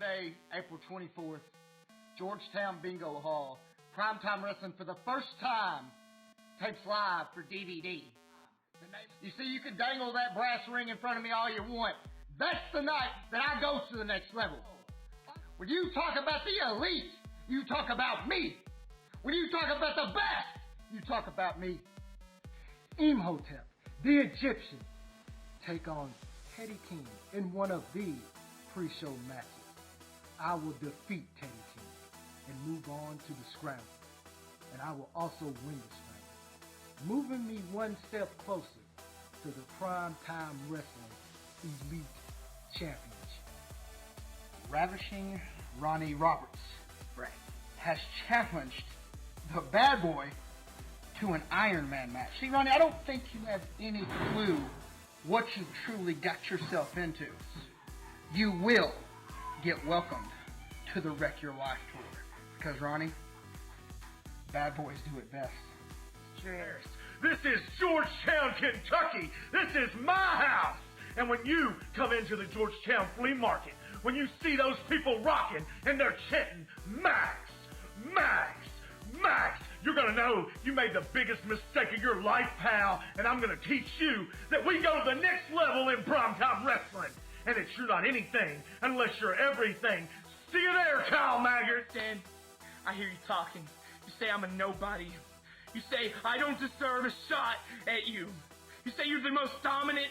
Sunday, April 24th, Georgetown Bingo Hall. Primetime Wrestling for the first time tapes live for DVD. You see, you can dangle that brass ring in front of me all you want. That's the night that I go to the next level. When you talk about the elite, you talk about me. When you talk about the best, you talk about me. Imhotep, the Egyptian, take on Teddy King in one of the pre-show matches. I will defeat Teddy King and move on to the scramble. And I will also win the scramble, moving me one step closer to the Primetime Wrestling Elite Championship. Ravishing Ronnie Roberts has challenged the bad boy to an Iron Man match. See, Ronnie, I don't think you have any clue what you truly got yourself into. You will get welcomed to the Wreck Your Life tour. Because, Ronnie, bad boys do it best. Cheers. This is Georgetown, Kentucky. This is my house. And when you come into the Georgetown flea market, when you see those people rocking and they're chanting, Maxx, Maxx, Maxx, you're going to know you made the biggest mistake of your life, pal. And I'm going to teach you that we go to the next level in primetime wrestling. And that you're not anything unless you're everything. See you there, Kyle Maggert. Dan, I hear you talking. You say I'm a nobody. You say I don't deserve a shot at you. You say you're the most dominant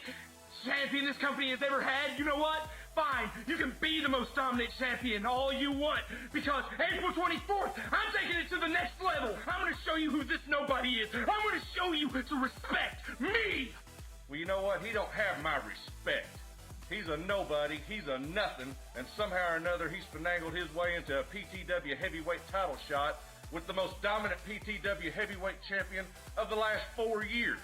champion this company has ever had. You know what? Fine, you can be the most dominant champion all you want, because April 24th, I'm taking it to the next level. I'm going to show you who this nobody is. I'm going to show you to respect me. Well, you know what? He don't have my respect. He's a nobody, he's a nothing, and somehow or another he's finagled his way into a PTW heavyweight title shot with the most dominant PTW heavyweight champion of the last 4 years.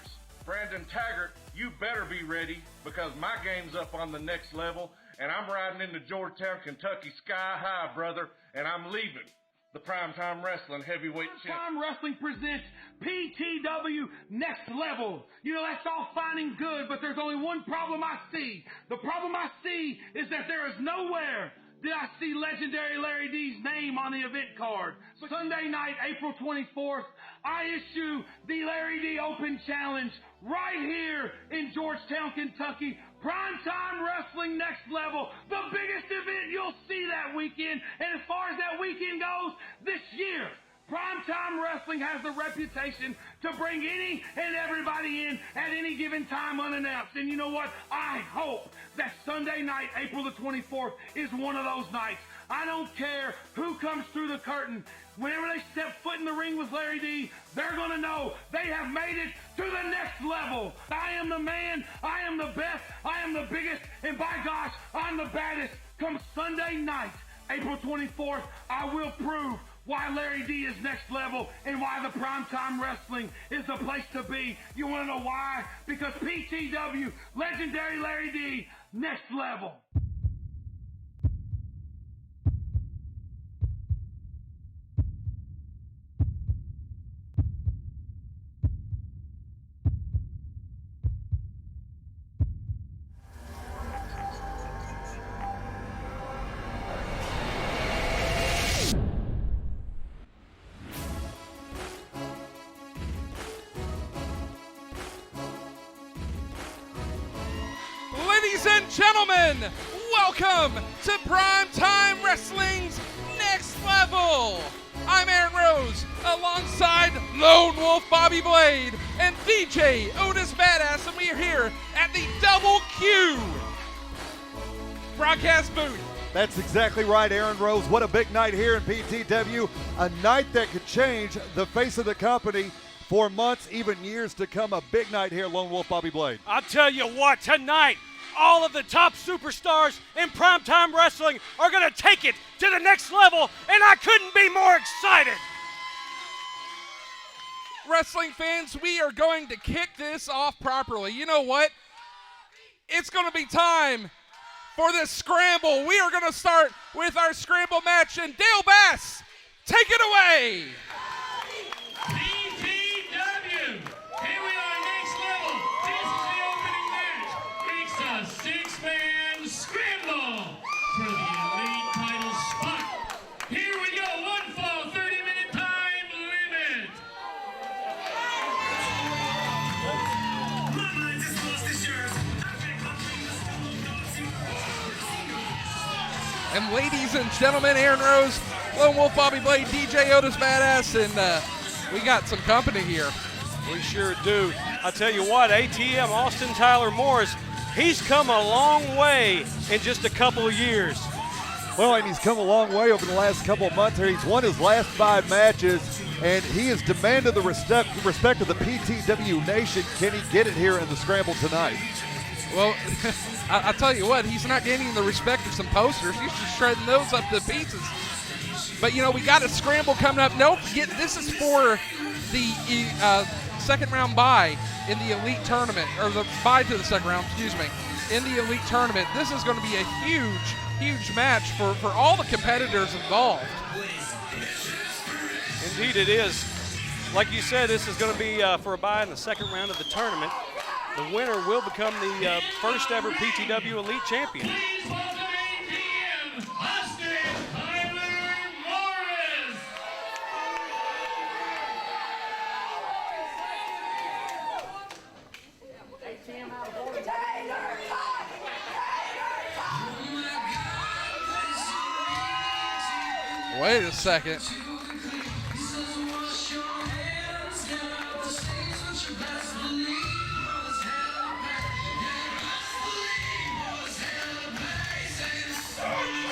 Brandon Taggart, you better be ready, because my game's up on the next level, and I'm riding into Georgetown, Kentucky sky high, brother, and I'm leaving the Primetime Wrestling heavyweight champion. Primetime Wrestling presents PTW Next Level. You know, that's all fine and good, but there's only one problem I see. The problem I see is that there is nowhere did I see legendary Larry D's name on the event card. Sunday night, April 24th, I issue the Larry D Open Challenge right here in Georgetown, Kentucky. Primetime Wrestling Next Level, the biggest event you'll see that weekend. And as far as that weekend goes, this year, Primetime Wrestling has the reputation to bring any and everybody in at any given time unannounced. And you know what? I hope that Sunday night, April the 24th, is one of those nights. I don't care who comes through the curtain. Whenever they step foot in the ring with Larry D, they're going to know they have made it to the next level. I am the man. I am the best. I am the biggest. And by gosh, I'm the baddest. Come Sunday night, April 24th, I will prove why Larry D is next level and why the Primetime Wrestling is the place to be. You want to know why? Because PTW, legendary Larry D, next level. Ladies and gentlemen, welcome to Primetime Wrestling's Next Level. I'm Aaron Rose, alongside Lone Wolf Bobby Blade and DJ Otis Badass, and we are here at the Double Q broadcast booth. That's exactly right, Aaron Rose. What a big night here in PTW. A night that could change the face of the company for months, even years to come. A big night here, Lone Wolf Bobby Blade. I'll tell you what, tonight, all of the top superstars in Primetime Wrestling are going to take it to the next level, and I couldn't be more excited. Wrestling fans, we are going to kick this off properly. You know what? It's going to be time for this scramble. We are going to start with our scramble match, and Dale Bass, take it away. PTW, here we are, next level. This is the opening match. It's a six-man scramble for the Elite Title And ladies and gentlemen, Aaron Rose, Lone Wolf Bobby Blade, DJ Otis Badass, and we got some company here. We sure do. I tell you what, ATM Austin Tyler Morris, he's come a long way in just a couple of years. Well, and he's come a long way over the last couple of months here. He's won his last 5 matches, and he has demanded the respect of the PTW Nation. Can he get it here in the Scramble tonight? Well, I'll tell you what, he's not gaining the respect of some posters. He's just shredding those up to pieces. But, you know, we got a Scramble coming up. Don't forget, this is for the second round bye in the Elite Tournament, or the bye to the second round, excuse me, in the Elite Tournament. This is going to be a huge match for all the competitors involved. Indeed it is. Like you said, this is going to be for a bye in the second round of the tournament. The winner will become the first ever PTW Elite Champion. Please welcome ATM, Austin Tyler Morris. Wait a second.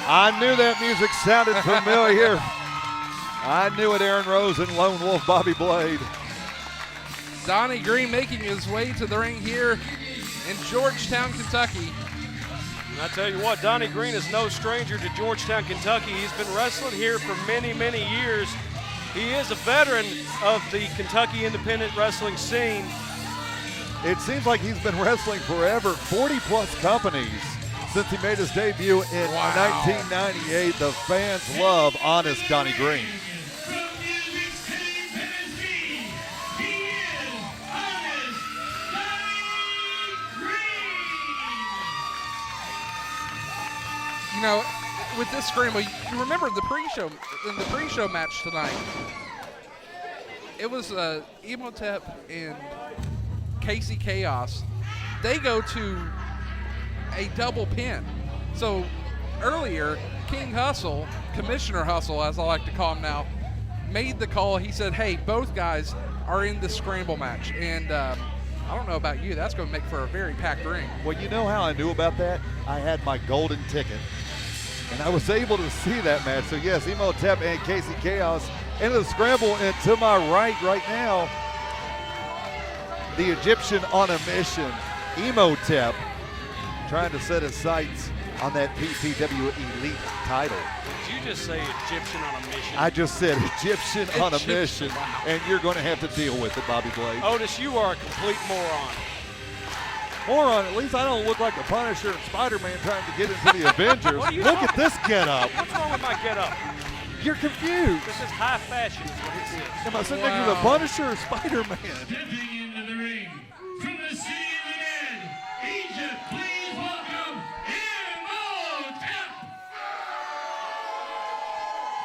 I knew that music sounded familiar. I knew it, Aaron Rose and Lone Wolf Bobby Blade. Donnie Green making his way to the ring here in Georgetown, Kentucky. And I tell you what, Donnie Green is no stranger to Georgetown, Kentucky. He's been wrestling here for many, many years. He is a veteran of the Kentucky independent wrestling scene. It seems like he's been wrestling forever, 40-plus companies since he made his debut in 1998. The fans love honest Donnie Green. From Music City, Tennessee, he is Honest Donnie Green. You know, with this Scramble, you remember the pre-show match tonight. It was Imhotep and Casey Kaos. They go to a double pin. So earlier, King Hustle, Commissioner Hustle, as I like to call him now, made the call. He said, hey, both guys are in the Scramble match. And I don't know about you, that's going to make for a very packed ring. Well, you know how I knew about that? I had my golden ticket, and I was able to see that match. So yes, Imhotep and Casey Kaos into the Scramble, and to my right now, the Egyptian on a mission, Imhotep, trying to set his sights on that PTW Elite title. Did you just say Egyptian on a mission? I just said Egyptian on a mission, wow. And you're going to have to deal with it, Bobby Blade. Otis, you are a complete moron. Moron, at least I don't look like the Punisher and Spider-Man trying to get into the Avengers. What are you Look talking at this get-up. What's wrong with my get-up? You're confused. This is high fashion is what this is. Am I sitting next to the Punisher or Spider-Man? Stepping into the ring from the city of the dead, Egypt, please welcome Imhotep.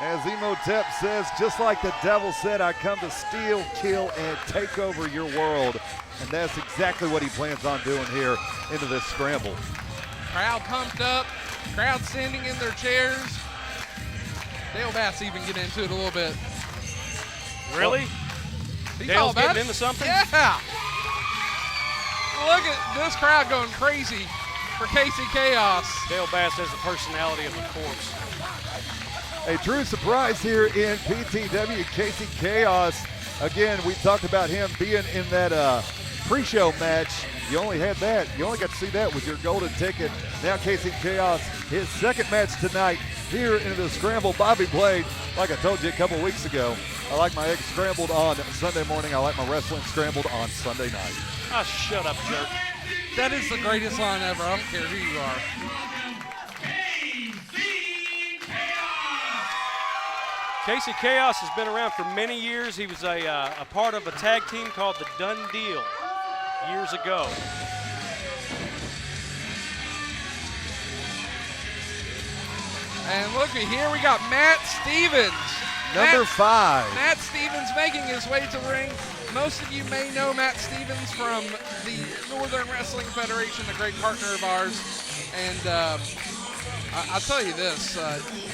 As Imhotep says, just like the devil said, I come to steal, kill, and take over your world. And that's exactly what he plans on doing here into this Scramble. Crowd pumped up, crowd standing in their chairs. Dale Bass even get into it a little bit. Really? He's Dale's all about getting it. into something? Yeah. Look at this crowd going crazy for Casey Kaos. Dale Bass has the personality of a corpse. A true surprise here in PTW, Casey Kaos. Again, we talked about him being in that pre-show match. You only had that. You only got to see that with your golden ticket. Now Casey Kaos, his second match tonight here in the Scramble. Bobby Blade, like I told you a couple weeks ago, I like my eggs scrambled on Sunday morning. I like my wrestling scrambled on Sunday night. Ah, shut up, jerk. That is the greatest line ever. I don't care who you are. Casey Kaos has been around for many years. He was a part of a tag team called the Done Deal years ago. And looky here, we got Matt Stevens. Number 5. Matt Stevens making his way to the ring. Most of you may know Matt Stevens from the Northern Wrestling Federation, a great partner of ours. And I'll tell you this,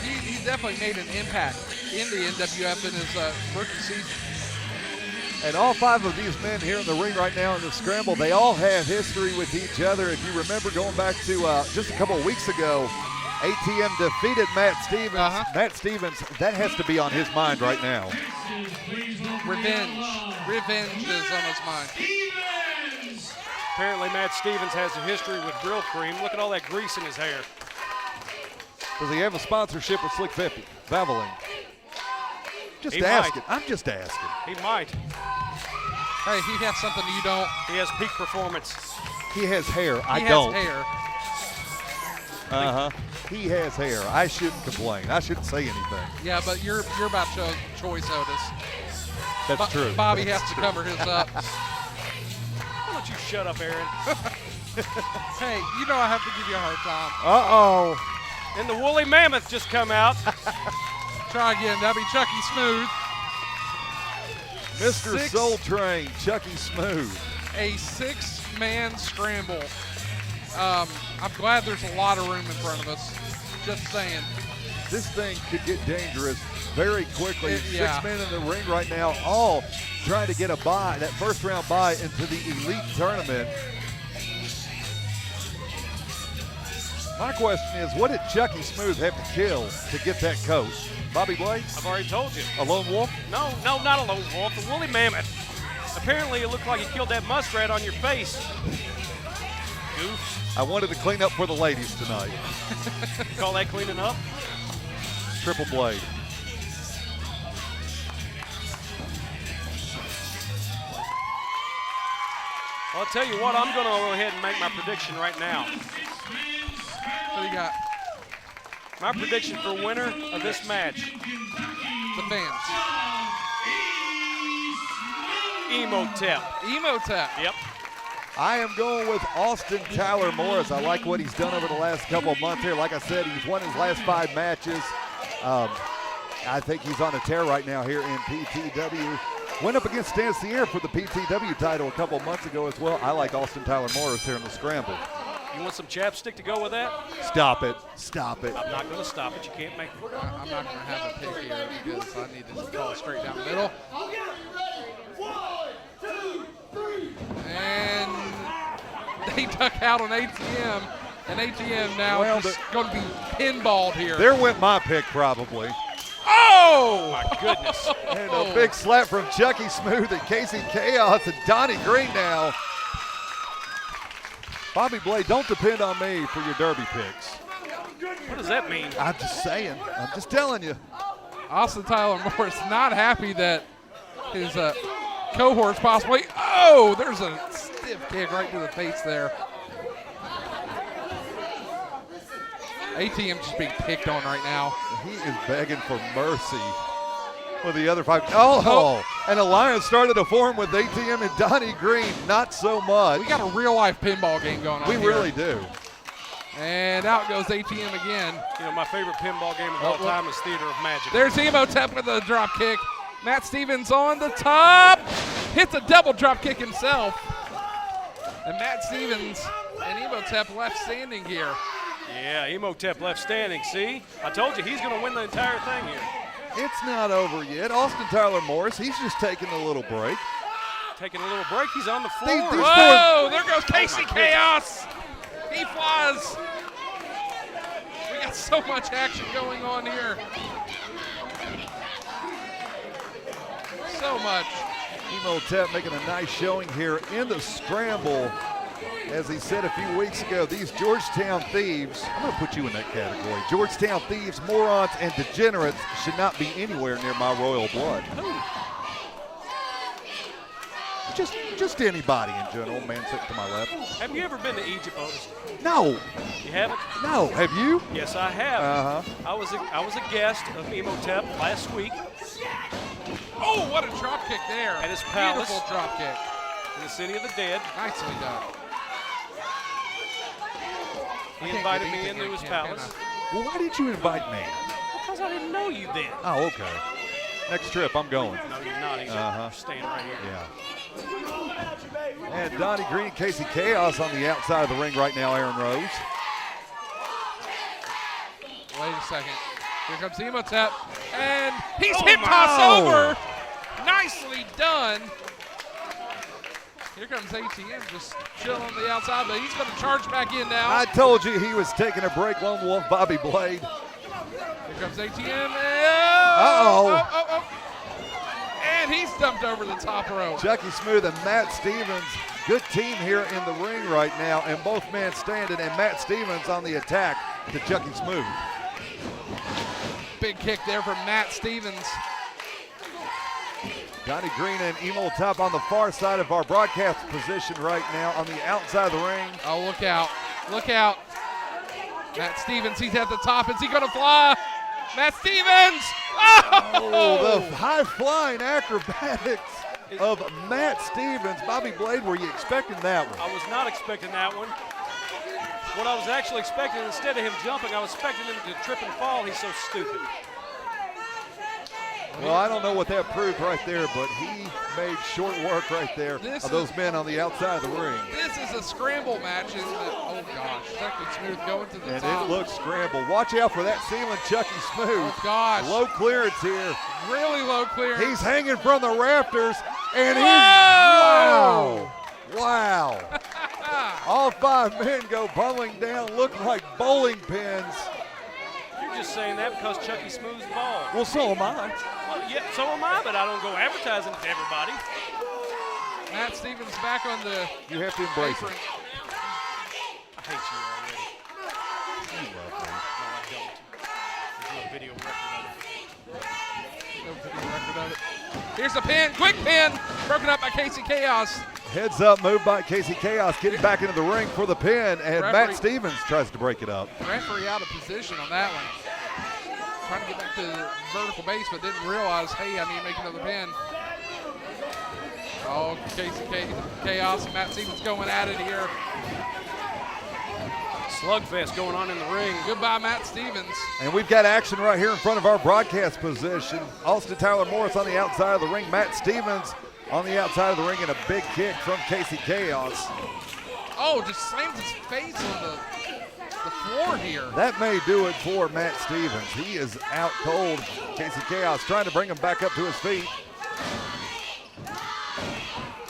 he definitely made an impact in the NWF in his rookie season. And all 5 of these men here in the ring right now in the scramble, they all have history with each other. If you remember going back to just a couple of weeks ago, ATM defeated Matt Stevens. Matt Stevens, that has to be on his mind right now. Revenge. Revenge is on his mind. Apparently Matt Stevens has a history with Brill Cream. Look at all that grease in his hair. Does he have a sponsorship with Slick 50? Valvoline. Just He asking. might. I'm just asking. He might. Hey, he has something you don't. He has peak performance. He has hair. I He don't. has hair. He has hair. I shouldn't complain. I shouldn't say anything. Yeah, but you're about choice, Otis. That's true. Bobby That's has to true. cover his up. Why don't you shut up, Aaron? Hey, you know I have to give you a hard time. Uh-oh. And the woolly mammoth just come out. Try again. That'll be Chucky Smooth. Mr. Soul Train, Chucky Smooth. A 6-man scramble. I'm glad there's a lot of room in front of us. Just saying. This thing could get dangerous very quickly. Yeah. 6 men in the ring right now, all trying to get a bye, that first round bye into the Elite Tournament. My question is, what did Chucky Smooth have to kill to get that coat? Bobby Blade? I've already told you. A lone wolf? No, not a lone wolf. A woolly mammoth. Apparently it looked like you killed that muskrat on your face. Goof. I wanted to clean up for the ladies tonight. Call that cleaning up? Triple Blade. Well, I'll tell you what, I'm going to go ahead and make my prediction right now. What do you got? My prediction for winner of this match. The fans. Imhotep. Imhotep. Yep. I am going with Austin Tyler Morris. I like what he's done over the last couple of months here. Like I said, he's won his last 5 matches. I think he's on a tear right now here in PTW. Went up against Stan Sierra for the PTW title a couple of months ago as well. I like Austin Tyler Morris here in the scramble. You want some chapstick to go with that? Stop it. Stop it. I'm not going to stop it. You can't make it. I'm not going to have a pick here because I need to call straight down the middle. And they duck out on ATM. And ATM now is going to be pinballed here. There went my pick probably. Oh! My goodness. And a big slap from Chucky Smooth and Casey Kaos and Donnie Green now. Bobby Blade, don't depend on me for your derby picks. What does that mean? I'm just saying. I'm just telling you. Austin Tyler Morris not happy that his cohorts possibly. Oh, there's a stiff kick right to the face there. ATM just being picked on right now. He is begging for mercy with the other 5. Oh, and alliance started to form with ATM and Donnie Green. Not so much. We got a real-life pinball game going on We here. really do. And out goes ATM again. You know, my favorite pinball game of all time is Theater of Magic. There's Imhotep with a drop kick. Matt Stevens on the top. Hits a double drop kick himself. And Matt Stevens and Imhotep left standing here. Yeah, Imhotep left standing. See? I told you he's going to win the entire thing here. It's not over yet. Austin Tyler Morris, he's just taking a little break. Taking a little break. He's on the floor. These Whoa, there goes Casey Kaos. He flies. We got so much action going on here. So much. Imhotep making a nice showing here in the scramble. As he said a few weeks ago, these Georgetown thieves, I'm going to put you in that category. Georgetown thieves, morons, and degenerates should not be anywhere near my royal blood. Just anybody in general, man sitting to my left. Have you ever been to Egypt, Otis? No. You haven't? No. Have you? Yes, I have. Uh-huh. I was a guest of Imhotep last week. Oh, what a drop kick there. At his palace. Beautiful drop kick. In the City of the Dead. Nicely done. He invited me into his palace. Well, why did you invite me? Because I didn't know you then. Oh, okay. Next trip, I'm going. No, you're not. You're staying right here. Yeah. And Donnie Green, Casey Kaos on the outside of the ring right now, Aaron Rose. Wait a second. Here comes Imhotep, and he's hip tossed over. Nicely done. Here comes ATM just chilling on the outside, but he's going to charge back in now. I told you he was taking a break, Lone Wolf Bobby Blade. Here comes ATM. Uh-oh. And he's dumped over the top rope. Chucky Smooth and Matt Stevens, good team here in the ring right now, and both men standing, and Matt Stevens on the attack to Chucky Smooth. Big kick there from Matt Stevens. Donnie Green and Imhotep on the far side of our broadcast position right now on the outside of the ring. Oh, look out. Look out. Matt Stevens, he's at the top. Is he going to fly? Matt Stevens! Oh, the high-flying acrobatics of Matt Stevens. Bobby Blade, were you expecting that one? I was not expecting that one. What I was actually expecting, instead of him jumping, I was expecting him to trip and fall. He's so stupid. Well, I don't know what that proved right there, but he made short work right there of those men on the outside of the ring. This is a scramble match, isn't it? Oh, gosh. Chucky Smooth going to the top. And it looks scrambled. Watch out for that ceiling, Chucky Smooth. Oh, gosh. Low clearance here. Really low clearance. He's hanging from the rafters, and Whoa! Wow. All 5 men go bubbling down, look like bowling pins. You're just saying that because Chucky Smooth's bald. Well, so am I. Well, yeah, so am I, but I don't go advertising to everybody. Matt Stevens back on the You have to embrace apron. it. I hate you already. You love me. No, I don't. There's no video record of it. No video record of it. Here's the pin. Quick pin. Broken up by Casey Kaos. Heads up move by Casey Kaos, getting back into the ring for the pin, and Referee. Matt Stevens tries to break it up. Referee out of position on that one. Trying to get back to the vertical base, but didn't realize, hey, I need to make another pin. Oh, Casey Kaos and Matt Stevens going at it here. Slugfest going on in the ring. Goodbye, Matt Stevens. And we've got action right here in front of our broadcast position. Austin Tyler Morris on the outside of the ring. Matt Stevens on the outside of the ring, and a big kick from Casey Kaos. Oh, just slams his face on the floor here. That may do it for Matt Stevens. He is out cold. Casey Kaos trying to bring him back up to his feet.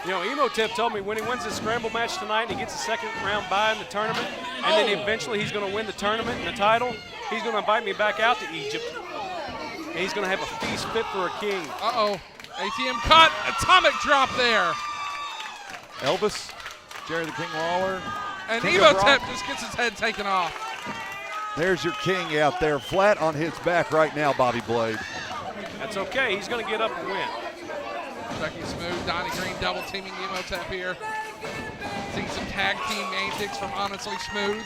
You know, Imhotep told me when he wins this scramble match tonight and he gets a second round bye in the tournament, and then eventually he's going to win the tournament and the title, he's going to invite me back out to Egypt, and he's going to have a feast fit for a king. Uh-oh. ATM cut. Atomic drop there. Elvis, Jerry the King Lawler. And King of Imhotep Rock. just gets his head taken off. There's your king out there, flat on his back right now, Bobby Blade. That's okay. He's going to get up and win. Chucky Smooth, Donnie Green double teaming Imhotep here. Seeing some tag team antics from Honestly Smooth.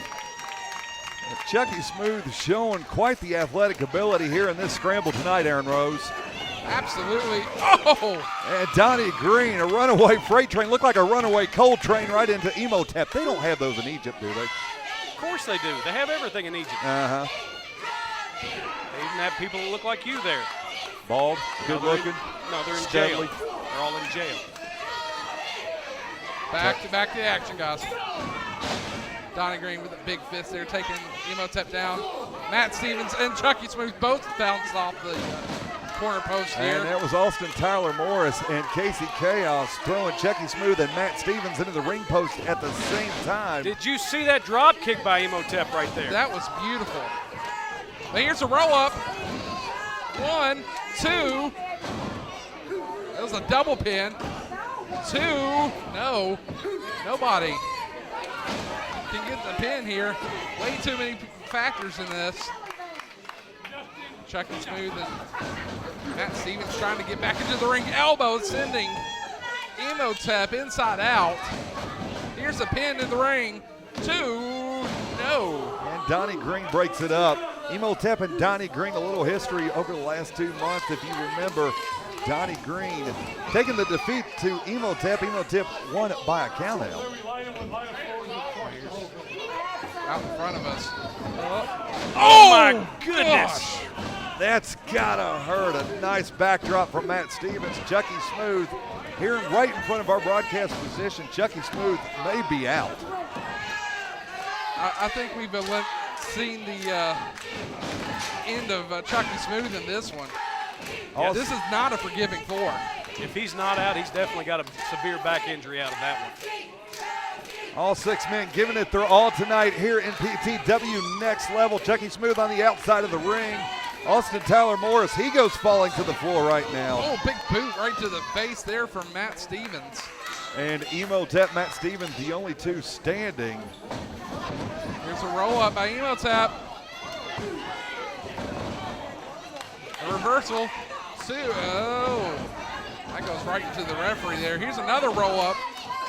Chucky Smooth showing quite the athletic ability here in this scramble tonight, Aaron Rose. Absolutely. Oh! And Donnie Green, a runaway freight train, looked like a runaway coal train right into Imhotep. They don't have those in Egypt, do they? Of course they do. They have everything in Egypt. Uh-huh. They even have people that look like you there. Bald, good looking. No, they're in Studley. jail. They're all in jail. Back to the action, guys. Donnie Green with a big fist there, taking Imhotep down. Matt Stevens and Chucky Smooth both bounced off the corner post here. And that was Austin Tyler Morris and Casey Kaos throwing Chucky Smooth and Matt Stevens into the ring post at the same time. Did you see that drop kick by Imhotep right there? That was beautiful. Now here's a roll up. 1, 2. That was a double pin. 2. No. Nobody can get the pin here. Way too many factors in this. Chucky Smooth and Matt Stevens trying to get back into the ring. Elbow sending Imhotep inside out. Here's a pin in the ring. 2. No. And Donnie Green breaks it up. Imhotep and Donnie Green, a little history over the last 2 months. If you remember, Donnie Green taking the defeat to Imhotep. Imhotep won it by a count out. Out in front of us. Oh my goodness. Gosh. That's gotta hurt. A nice backdrop from Matt Stevens. Chucky Smooth here right in front of our broadcast position. Chucky Smooth may be out. I think we've seen the end of Chucky Smooth in this one. Yeah, This is not a forgiving 4. If he's not out, he's definitely got a severe back injury out of that one. All 6 men giving it their all tonight here in PTW Next Level. Chucky Smooth on the outside of the ring. Austin Tyler Morris, he goes falling to the floor right now. Oh, big boot right to the face there from Matt Stevens. And Imhotep, Matt Stevens, the only 2 standing. Here's a roll up by Imhotep. A reversal. 2. Oh, that goes right into the referee there. Here's another roll up.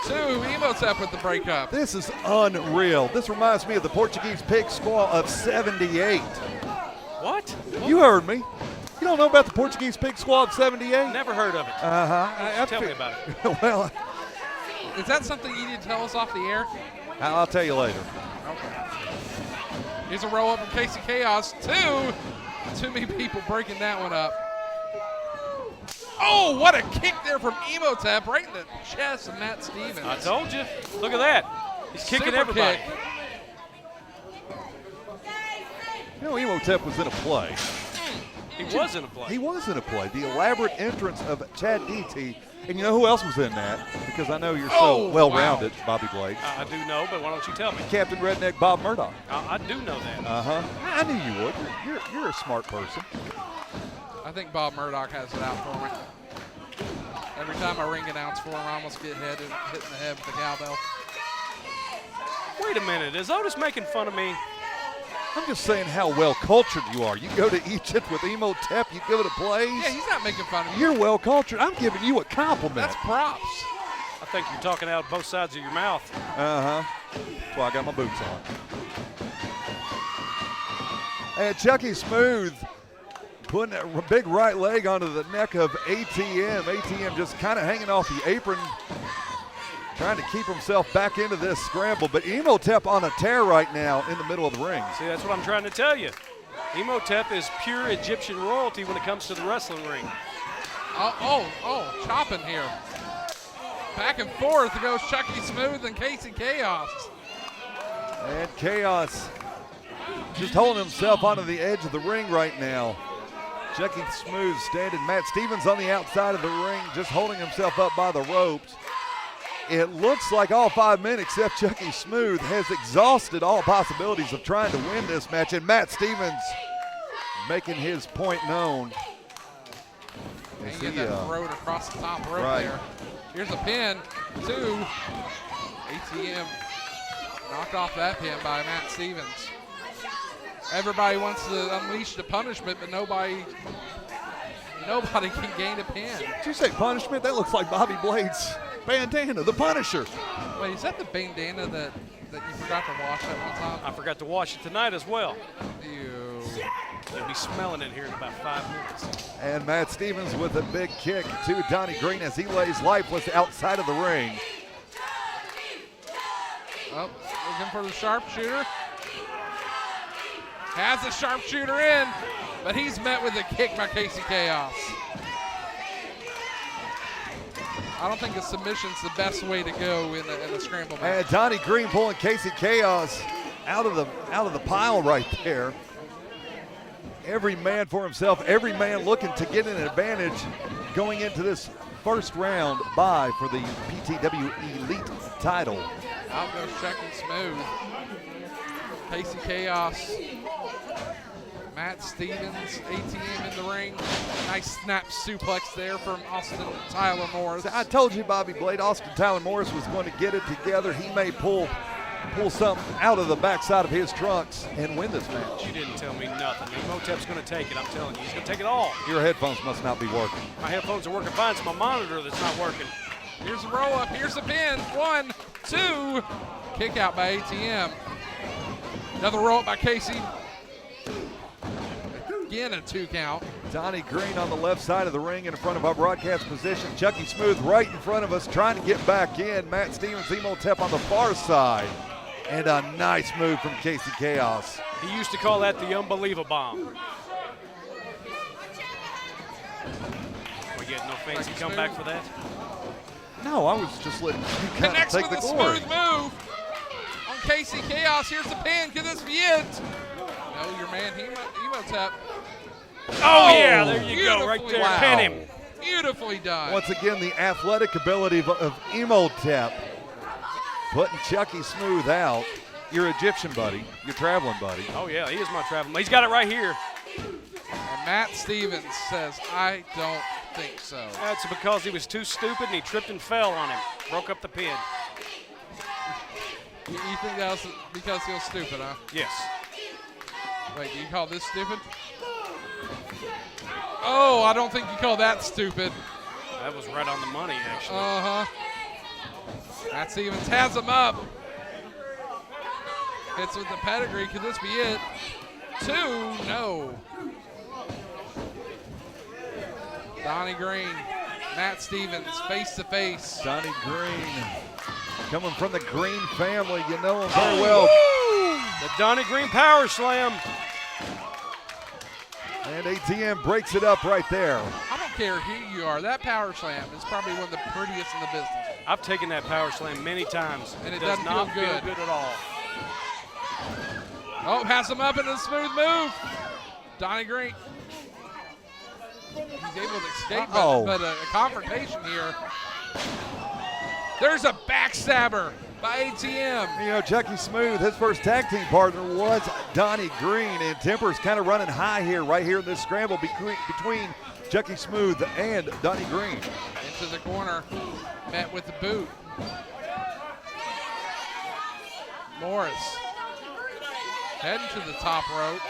2. Imhotep with the breakup. This is unreal. This reminds me of the Portuguese Pig Squall of '78. What? You heard me. You don't know about the Portuguese Pig Squall of '78? Never heard of it. Tell me about it. Well, Is that something you need to tell us off the air? I'll tell you later. Okay. Here's a roll up from Casey Kaos. 2. Too many people breaking that one up. Oh, what a kick there from Imhotep right in the chest of Matt Stevens. I told you. Look at that. He's kicking Super everybody. kick. You know, Imhotep was in a play. He was in a play. He was in a play. The elaborate entrance of Chad DT. And you know who else was in that? Because I know you're so well-rounded, Bobby Blades. I do know, but why don't you tell me? Captain Redneck Bob Murdoch. I do know that. I knew you would. You're a smart person. I think Bob Murdoch has it out for me. Every time I ring announce for him, I almost get hit in the head with the cowbell. Wait a minute. Is Otis making fun of me? I'm just saying how well-cultured you are. You go to Egypt with Imhotep, you give it a play. Yeah, he's not making fun of you. You're well-cultured. I'm giving you a compliment. That's props. I think you're talking out both sides of your mouth. That's why I got my boots on. And Chucky Smooth putting a big right leg onto the neck of ATM. ATM just kind of hanging off the apron, trying to keep himself back into this scramble. But Imhotep on a tear right now in the middle of the ring. See, that's what I'm trying to tell you. Imhotep is pure Egyptian royalty when it comes to the wrestling ring. Chopping here. Back and forth goes Chucky Smooth and Casey Kaos. And Kaos just holding himself onto the edge of the ring right now. Chucky Smooth standing. Matt Stevens on the outside of the ring, just holding himself up by the ropes. It looks like all 5 men except Chucky Smooth has exhausted all possibilities of trying to win this match, and Matt Stevens making his point known. And get that throat across the top rope there. Here's a pin. 2. ATM knocked off that pin by Matt Stevens. Everybody wants to unleash the punishment, but nobody can gain a pin. Did you say punishment? That looks like Bobby Blades' bandana, the Punisher. Wait, is that the bandana that you forgot to wash that one time? I forgot to wash it tonight as well. Ew. You'll be smelling it here in about 5 minutes. And Matt Stevens with a big kick to Donnie Green as he lays lifeless outside of the ring. Oh, looking for the sharpshooter. Has the sharpshooter in, but he's met with a kick by Casey Kaos. I don't think a submission's the best way to go in the scramble match. And Donnie Green pulling Casey Kaos out of the pile right there. Every man for himself, every man looking to get an advantage going into this first round bye for the PTW Elite title. Out goes Chucky Smooth. Casey Kaos. Matt Stevens, ATM in the ring. Nice snap suplex there from Austin Tyler Morris. I told you, Bobby Blade, Austin Tyler Morris was going to get it together. He may pull something out of the backside of his trunks and win this match. You didn't tell me nothing. Imhotep's going to take it, I'm telling you. He's going to take it all. Your headphones must not be working. My headphones are working fine. It's my monitor that's not working. Here's a roll up. Here's the pin. 1, 2. Kick out by ATM. Another roll up by Casey. Again, a 2 count. Donnie Green on the left side of the ring in front of our broadcast position. Chucky Smooth right in front of us trying to get back in. Matt Stevens, Imhotep on the far side. And a nice move from Casey Kaos. He used to call that the unbelievable bomb. We get no fancy comeback for that? No, I was just letting you kind of Connects take with the a glory. smooth move on Casey Kaos. Here's the pin. Can this be it? No, Oh, your man Imhotep. Oh, yeah, there you go, right there. Wow. Pin him. Beautifully done. Once again, the athletic ability of Imhotep putting Chucky Smooth out. Your Egyptian buddy, your traveling buddy. Oh, yeah, he is my traveling. He's got it right here. And Matt Stevens says, I don't think so. That's because he was too stupid and he tripped and fell on him. Broke up the pin. You think that was because he was stupid, huh? Yes. Wait, do you call this stupid? Oh, I don't think you call that stupid. That was right on the money, actually. Uh-huh. Matt Stevens has him up. Hits with the pedigree. Could this be it? 2, no. Donnie Green, Matt Stevens, face to face. Donnie Green, coming from the Green family, you know him very well. The Donnie Green Power Slam. And ATM breaks it up right there. I don't care who you are. That power slam is probably one of the prettiest in the business. I've taken that power slam many times. And it does doesn't not feel good. at all. Oh, has him up in a smooth move. Donnie Green. He's able to escape, but a confrontation here. There's a backstabber by ATM. You know, Chucky Smooth, his first tag team partner was Donnie Green, and temper's kind of running high here, right here in this scramble between Chucky Smooth and Donnie Green. Into the corner, met with the boot. Morris heading to the top rope.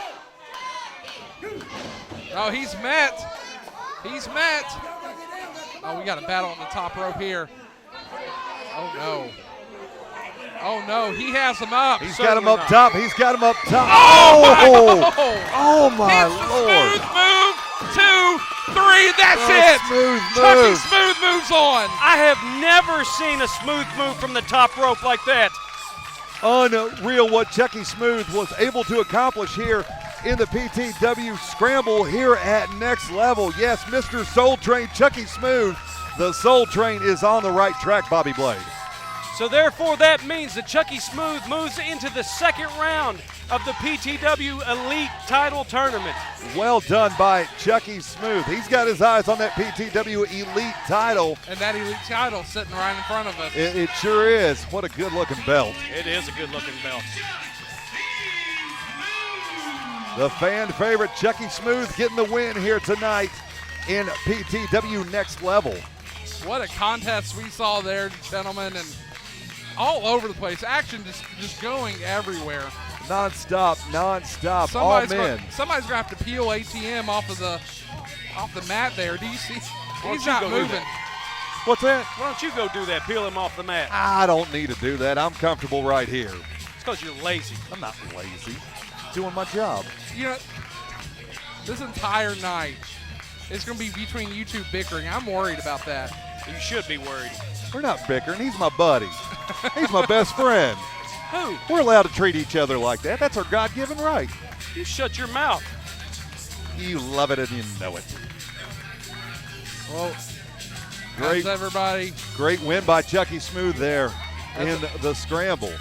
Oh, he's met. He's met. Oh, we got a battle on the top rope here. Oh, no. Oh, no. He has him up. He's got him up top. He's got him up top. Oh, oh my Lord. Lord. Smooth move. 2, 3. That's it. Smooth Chucky move. Smooth moves on. I have never seen a smooth move from the top rope like that. Unreal what Chucky Smooth was able to accomplish here in the PTW Scramble here at Next Level. Yes, Mr. Soul Train Chucky Smooth. The Soul Train is on the right track, Bobby Blade. So therefore that means that Chucky Smooth moves into the second round of the PTW Elite Title Tournament. Well done by Chucky Smooth. He's got his eyes on that PTW Elite title. And that Elite title sitting right in front of us. It sure is. What a good-looking belt. It is a good-looking belt. The fan favorite Chucky Smooth getting the win here tonight in PTW Next Level. What a contest we saw there, gentlemen, and all over the place. Action just going everywhere. Non-stop. Somebody's all men. Somebody's gonna have to peel ATM off the mat there. Do you see? He's not moving. What's that? Why don't you go do that? Peel him off the mat. I don't need to do that. I'm comfortable right here. It's because you're lazy. I'm not lazy. Doing my job. You know, this entire night is gonna be between you two bickering. I'm worried about that. You should be worried. We're not bickering. He's my buddy. He's my best friend. Who? We're allowed to treat each other like that. That's our God-given right. You shut your mouth. You love it and you know it. Well, Great, thanks everybody. great win by Chucky Smooth there in the scramble.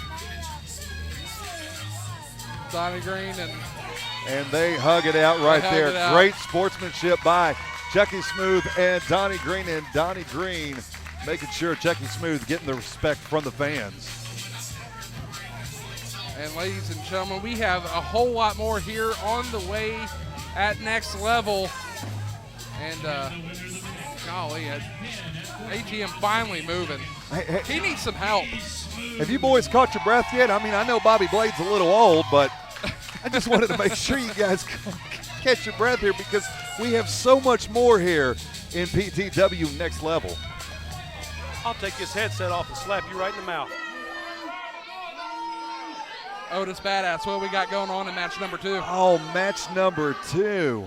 Donnie Green And they hug it out right hug there. it out. Great sportsmanship by Chucky Smooth and Donnie Green. And Donnie Green making sure Chucky Smooth getting the respect from the fans. And ladies and gentlemen, we have a whole lot more here on the way at Next Level. And golly, ATM finally moving. He needs some help. Have you boys caught your breath yet? I mean, I know Bobby Blade's a little old, but I just wanted to make sure you guys catch your breath here because we have so much more here in PTW Next Level. I'll take this headset off and slap you right in the mouth. Otis Badass, what we got going on in match number 2? Oh, match number 2.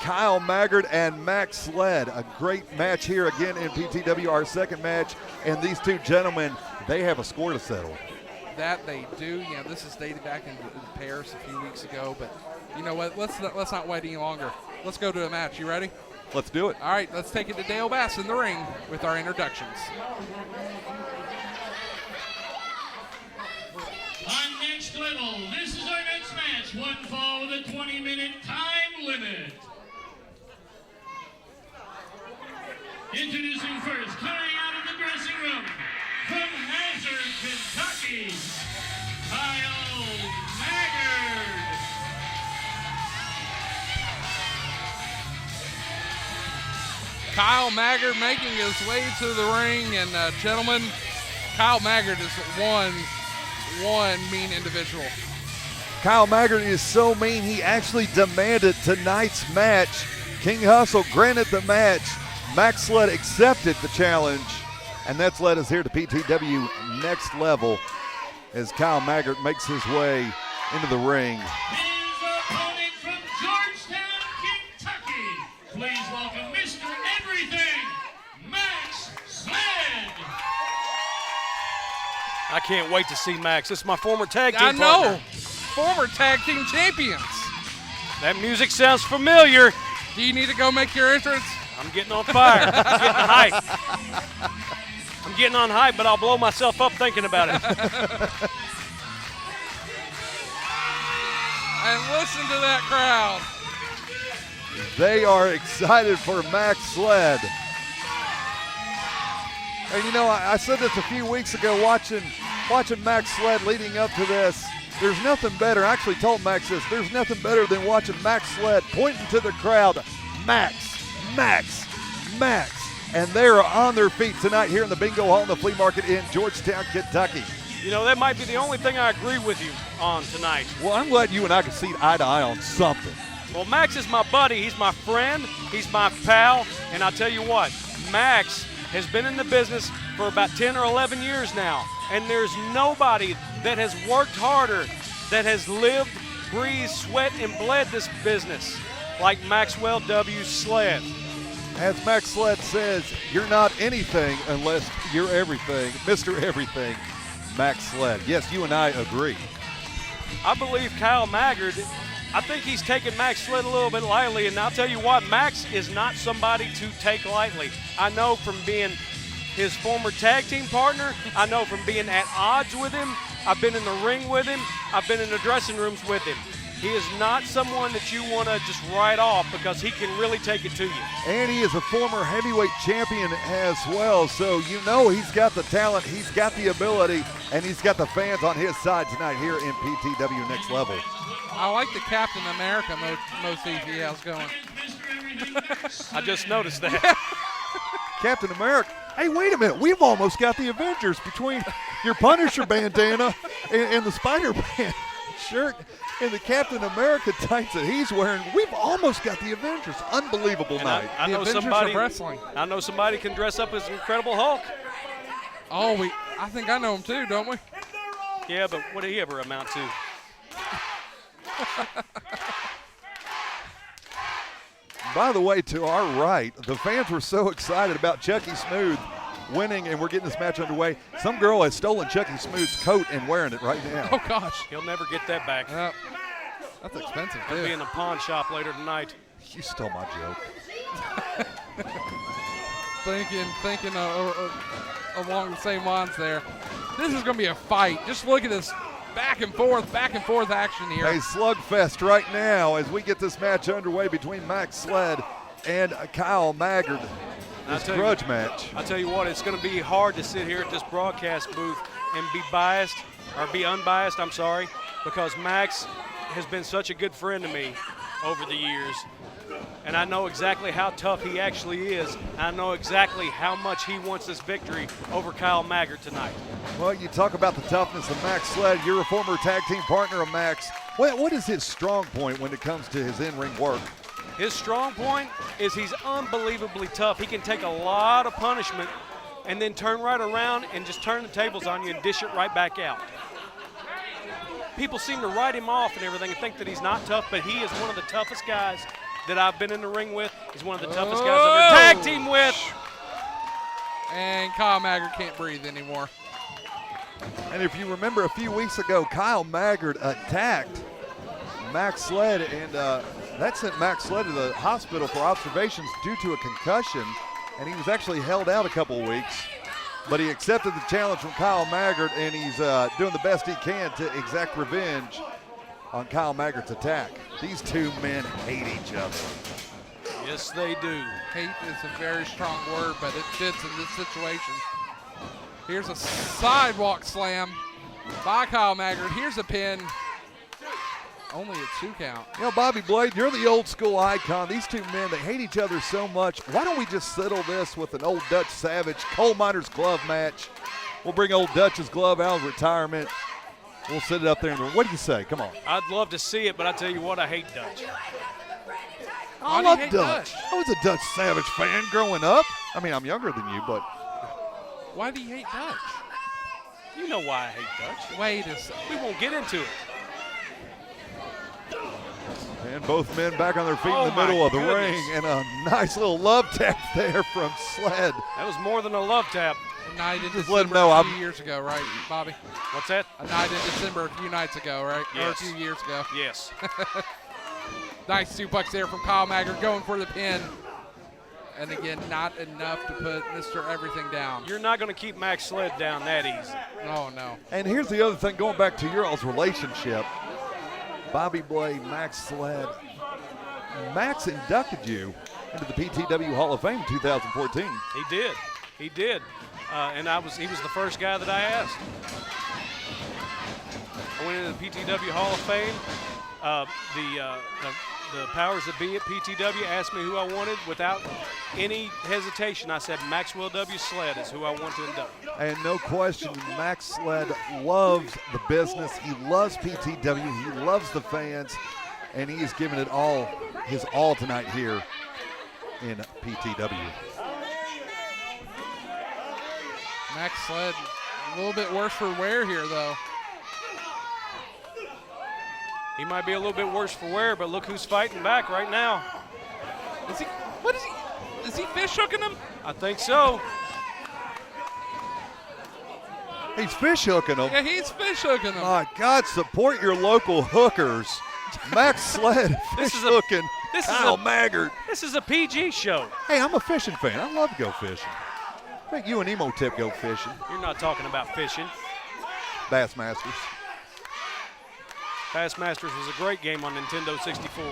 Kyle Maggard and Maxx Sled. A great match here again in PTW, our second match. And these two gentlemen, they have a score to settle. That they do. Yeah, this is dated back in Paris a few weeks ago. But you know what? Let's not wait any longer. Let's go to a match. You ready? Let's do it. All right, let's take it to Dale Bass in the ring with our introductions. On Next Level, this is our next match. match, one fall with a 20-minute time limit. Introducing first, coming out of the dressing room, from Hazard, Kentucky, Maggard. Kyle Maggard making his way to the ring, and gentlemen, Kyle Maggard is one mean individual. Kyle Maggard is so mean, he actually demanded tonight's match. King Hustle granted the match. Maxx Sledd accepted the challenge, and that's led us here to PTW Next Level as Kyle Maggard makes his way into the ring. His opponent from Georgetown, Kentucky. Please welcome Mr. Everything, Maxx Sledd. I can't wait to see Maxx. This is my former tag team I know. partner. Former tag team champions. That music sounds familiar. Do you need to go make your entrance? I'm getting on fire. I'm getting hype. I'm getting on hype, but I'll blow myself up thinking about it. And listen to that crowd. They are excited for Maxx Sledd. And you know, I said this a few weeks ago watching Maxx Sledd leading up to this. There's nothing better. I actually told Maxx this. There's nothing better than watching Maxx Sledd pointing to the crowd. Maxx, Maxx, Maxx. And they are on their feet tonight here in the Bingo Hall in the flea market in Georgetown, Kentucky. You know, that might be the only thing I agree with you on tonight. Well, I'm glad you and I can see eye to eye on something. Well, Maxx is my buddy. He's my friend. He's my pal. And I'll tell you what, Maxx has been in the business for about 10 or 11 years now. And there's nobody that has worked harder, that has lived, breathed, sweat, and bled this business like Maxwell W. Sledd. As Maxx Sledd says, you're not anything unless you're everything. Mr. Everything, Maxx Sledd. Yes, you and I agree. I believe Kyle Maggard, I think he's taken Maxx Sledd a little bit lightly, and I'll tell you what, Maxx is not somebody to take lightly. I know from being his former tag team partner, I know from being at odds with him, I've been in the ring with him, I've been in the dressing rooms with him. He is not someone that you want to just write off because he can really take it to you. And he is a former heavyweight champion as well, so you know he's got the talent, he's got the ability, and he's got the fans on his side tonight here in PTW Next Level. I like the Captain America motif he has going. I just noticed that. Captain America. Hey, wait a minute. We've almost got the Avengers between your Punisher bandana and the Spider-Man shirt and the Captain America tights that he's wearing. We've almost got the Avengers. Unbelievable night. I know Avengers somebody. of wrestling. I know somebody can dress up as Incredible Hulk. Oh, I think I know him too, don't we? Yeah, but what did he ever amount to? By the way, to our right, the fans were so excited about Chucky Smooth winning, and we're getting this match underway. Some girl has stolen Chucky Smooth's coat and wearing it right now. Oh, gosh. He'll never get that back. That's expensive, He'll be too. in a pawn shop later tonight. You stole my joke. thinking along the same lines there. This is going to be a fight. Just look at this back and forth action here. A slugfest right now as we get this match underway between Maxx Sledd and Kyle Maggard. This grudge match. I'll tell you what, it's going to be hard to sit here at this broadcast booth and be biased, or be unbiased, I'm sorry, because Maxx has been such a good friend to me over the years. And I know exactly how tough he actually is. I know exactly how much he wants this victory over Kyle Maggard tonight. Well, you talk about the toughness of Maxx Sledd. You're a former tag team partner of Maxx. What is his strong point when it comes to his in-ring work? His strong point is he's unbelievably tough. He can take a lot of punishment and then turn right around and just turn the tables on you and dish it right back out. People seem to write him off and everything and think that he's not tough, but he is one of the toughest guys that I've been in the ring with. He's one of the toughest guys I've ever tag team with. And Kyle Maggard can't breathe anymore. And if you remember a few weeks ago, Kyle Maggard attacked Maxx Sledd, and that sent Maxx Sledd to the hospital for observations due to a concussion, and he was actually held out a couple of weeks. But he accepted the challenge from Kyle Maggard, and he's doing the best he can to exact revenge on Kyle Maggert's attack. These two men hate each other. Yes, they do. Hate is a very strong word, but it fits in this situation. Here's a sidewalk slam by Kyle Maggard. Here's a pin. Only a 2 count. You know, Bobby Blade, you're the old school icon. These two men, they hate each other so much. Why don't we just settle this with an old Dutch Savage coal miner's glove match? We'll bring old Dutch's glove out of retirement. We'll sit it up there. And what do you say? Come on. I'd love to see it, but I tell you what, I hate Dutch. I love Dutch. I was a Dutch Savage fan growing up. I mean, I'm younger than you, but. Why do you hate Dutch? You know why I hate Dutch. Wait a second. We won't get into it. And both men back on their feet in the middle of the ring. And a nice little love tap there from Sled. That was more than a love tap. A night in Just let him December know a I'm. few years ago, right, Bobby? What's that? A night in December a few nights ago, right? Yes. Or a few years ago. Yes. Nice suplex there from Kyle Maggard going for the pin. And again, not enough to put Mr. Everything down. You're not going to keep Max Sled down that easy. Oh, no. And here's the other thing, going back to your all's relationship. Bobby Blade, Max Sled. Max inducted you into the PTW Hall of Fame in 2014. He did. He did. And he was the first guy that I asked. I went into the PTW Hall of Fame. The powers that be at PTW asked me who I wanted. Without any hesitation, I said Maxwell W. Sled is who I want to induct. And no question, Max Sled loves the business. He loves PTW. He loves the fans. And he is giving it all, his all tonight here in PTW. Max Sled, a little bit worse for wear here, though. He might be a little bit worse for wear, but look who's fighting back right now. Is he? What is he? Is he fish hooking him? I think so. He's fish hooking him. Yeah, he's fish hooking him. My God, support your local hookers. Max Sled fish hooking Kyle Maggert. This is a PG show. Hey, I'm a fishing fan. I love to go fishing. I think you and Imhotep go fishing. You're not talking about fishing. Bassmasters. Bassmasters was a great game on Nintendo 64.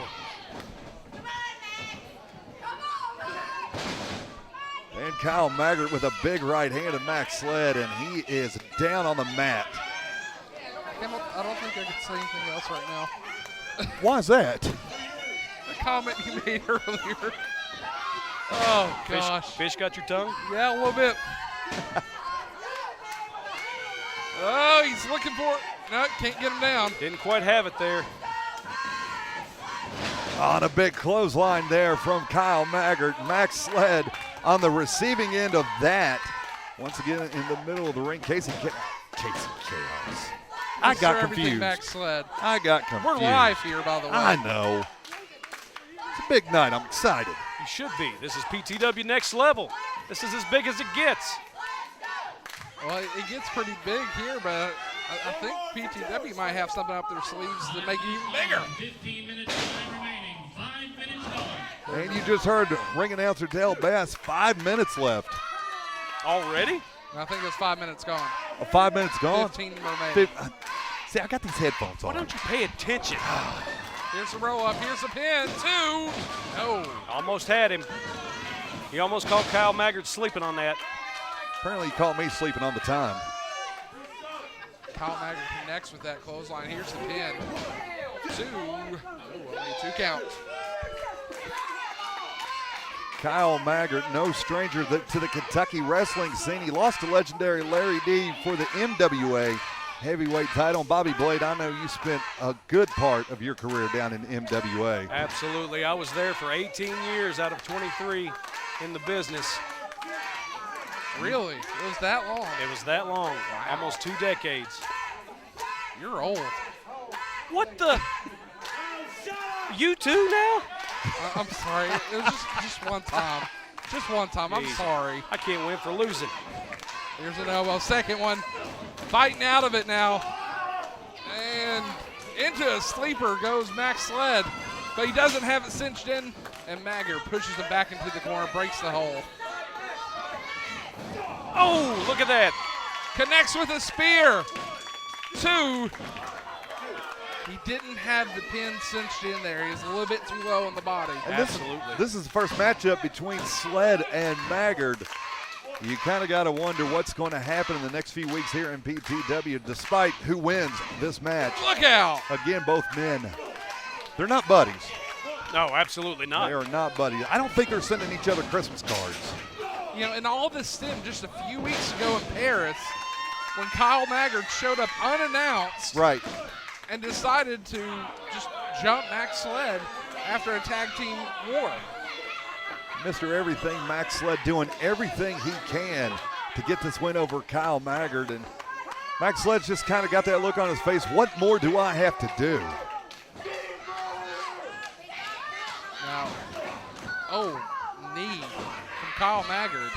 And Kyle Maggert with a big right hand of Max Sled, and he is down on the mat. I don't think I can say anything else right now. Why is that? The comment you made earlier. Oh, gosh. Fish got your tongue? Yeah, a little bit. Oh, he's looking for it. No, can't get him down. Didn't quite have it there. On a big clothesline there from Kyle Maggert. Max Sled on the receiving end of that. Once again in the middle of the ring, Casey Kaos. I got confused. Max Sled. I got confused. We're live here, by the way. I know. It's a big night. I'm excited. You should be. This is PTW Next Level. This is as big as it gets. Well, it gets pretty big here, but I think PTW might have something up their sleeves to make it even bigger. 15 minutes time remaining. 5 minutes gone. And you just heard ring announcer Dale Bass, 5 minutes left. Already? I think it's 5 minutes gone. 5 minutes gone? 15 remaining. See, I got these headphones on. Why don't you pay attention? Here's the roll up. Here's the pin. 2. No. Almost had him. He almost caught Kyle Maggard sleeping on that. Apparently he caught me sleeping on the time. Kyle Maggard connects with that clothesline. Here's the pin. 2. Only 2 count. Kyle Maggard, no stranger to the Kentucky wrestling scene. He lost to legendary Larry D for the MWA heavyweight title. And Bobby Blade, I know you spent a good part of your career down in MWA. Absolutely. I was there for 18 years out of 23 in the business. Really? It was that long? It was that long. Wow. Almost 2 decades. You're old. What the? You too now? I'm sorry. It was just one time. Just one time. I'm sorry. I can't win for losing. Here's an elbow. Second one. Fighting out of it now. And into a sleeper goes Max Sled. But he doesn't have it cinched in. And Maggard pushes him back into the corner, breaks the hold. Oh, look at that. Connects with a spear. 2. He didn't have the pin cinched in there. He was a little bit too low on the body. And this is the first matchup between Sled and Maggard. You kind of got to wonder what's going to happen in the next few weeks here in PTW, despite who wins this match. Look out! Again, both men, they're not buddies. No, absolutely not. They are not buddies. I don't think they're sending each other Christmas cards. You know, and all this stemmed just a few weeks ago in Paris when Kyle Maggard showed up unannounced. Right. And decided to just jump Max Sled after a tag team war. Mr. Everything, Max Sled, doing everything he can to get this win over Kyle Maggard. And Max Sled's just kind of got that look on his face. What more do I have to do? Now, knee from Kyle Maggard.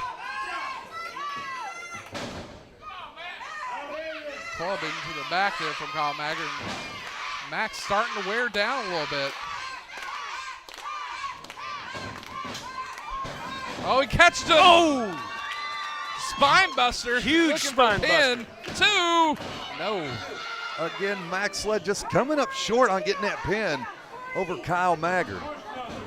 Club into the back there from Kyle Maggard. Max starting to wear down a little bit. Oh, he catches him. Oh! Spine buster. Huge spine buster. Two. No. Again, Max Sled just coming up short on getting that pin over Kyle Maggard.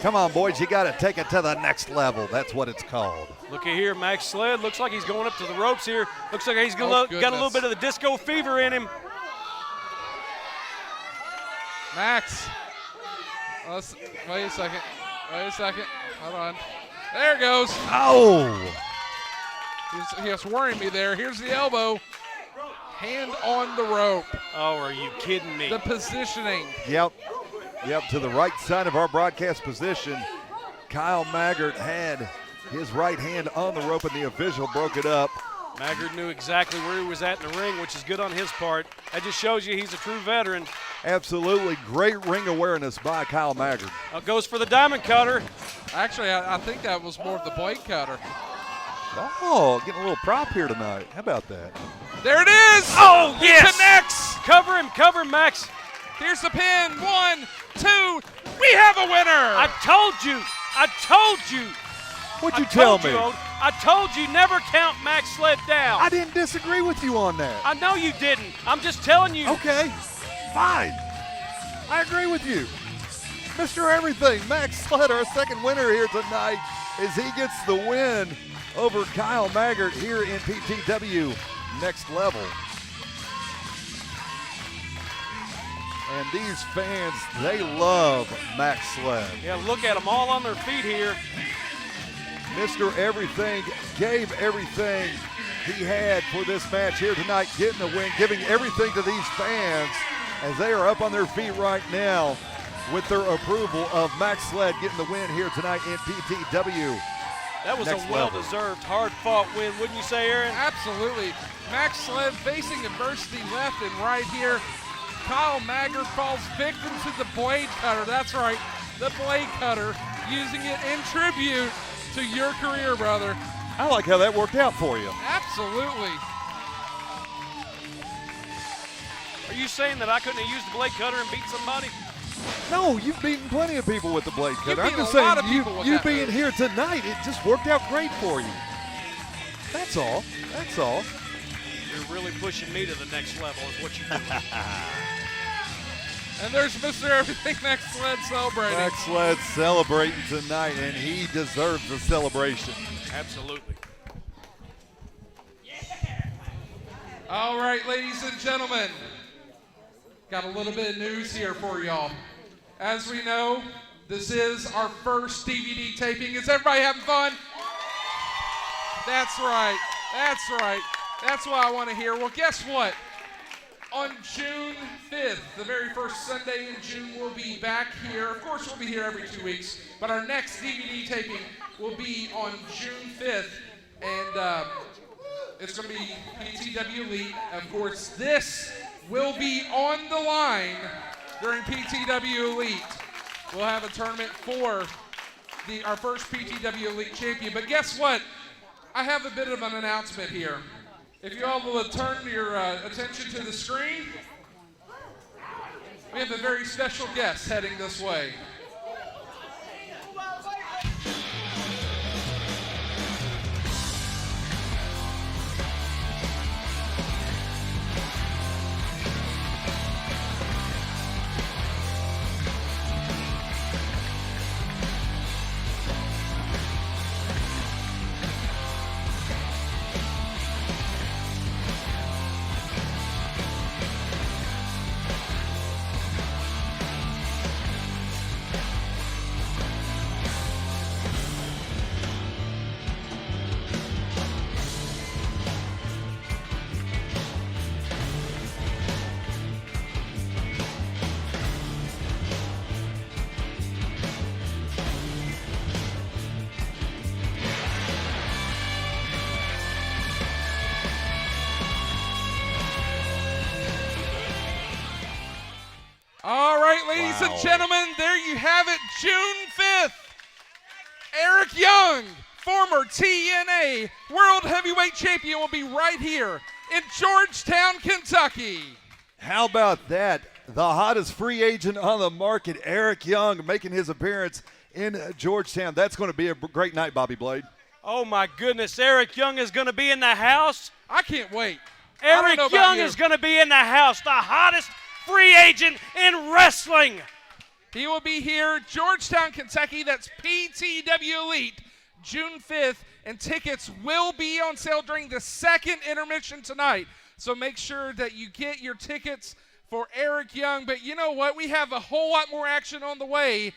Come on, boys, you got to take it to the next level. That's what it's called. Look at here, Max Sled. Looks like he's going up to the ropes here. Looks like he's got a little bit of the disco fever in him. Max. Wait a second. Hold on. There it goes. Oh. He was worrying me there. Here's the elbow. Hand on the rope. Oh, are you kidding me? The positioning. Yep, to the right side of our broadcast position. Kyle Maggard had his right hand on the rope and the official broke it up. Maggard knew exactly where he was at in the ring, which is good on his part. That just shows you he's a true veteran. Absolutely great ring awareness by Kyle Maggard. Goes for the diamond cutter. Actually, I think that was more of the blade cutter. Oh, getting a little prop here tonight. How about that? There it is! Oh, yes! He connects! Cover him, Max. Here's the pin. 1, 2. We have a winner! I told you. What'd you tell me? I told you never count Max Sled down. I didn't disagree with you on that. I know you didn't. I'm just telling you. Okay, fine. I agree with you. Mr. Everything, Max Sled, our second winner here tonight, as he gets the win over Kyle Maggard here in PTW Next Level. And these fans, they love Max Sled. Yeah, look at them all on their feet here. Mr. Everything gave everything he had for this match here tonight, getting the win, giving everything to these fans as they are up on their feet right now with their approval of Max Sled getting the win here tonight in PTW. That was a well-deserved, hard-fought win, wouldn't you say, Aaron? Absolutely. Max Sled facing adversity left and right here. Kyle Maggard falls victim to the blade cutter. That's right, the blade cutter, using it in tribute to your career, brother. I like how that worked out for you. Absolutely. Are you saying that I couldn't have used the blade cutter and beat somebody? No, you've beaten plenty of people with the blade cutter. I'm just a lot saying, of you being here tonight, it just worked out great for you. That's all. You're really pushing me to the next level is what you're doing. And there's Mr. Everything Max Sled celebrating. Max Sled celebrating tonight, and he deserves the celebration. Absolutely. All right, ladies and gentlemen, got a little bit of news here for y'all. As we know, this is our first DVD taping. Is everybody having fun? That's right. That's what I want to hear. Well, guess what? On June 5th, the very first Sunday in June, we'll be back here. Of course, we'll be here every 2 weeks, but our next DVD taping will be on June 5th, and it's going to be PTW Elite. Of course, this will be on the line during PTW Elite. We'll have a tournament for our first PTW Elite champion, but guess what? I have a bit of an announcement here. If you all will turn your attention to the screen, we have a very special guest heading this way. right, ladies and gentlemen, there you have it, June 5th. Eric Young, former TNA World Heavyweight Champion, will be right here in Georgetown, Kentucky. How about that? The hottest free agent on the market, Eric Young, making his appearance in Georgetown. That's going to be a great night, Bobby Blade. Oh, my goodness. Eric Young is going to be in the house. I can't wait. Eric Young is going to be in the house, the hottest free agent in wrestling. He will be here, Georgetown, Kentucky. That's PTW Elite, June 5th. And tickets will be on sale during the second intermission tonight. So make sure that you get your tickets for Eric Young. But you know what? We have a whole lot more action on the way.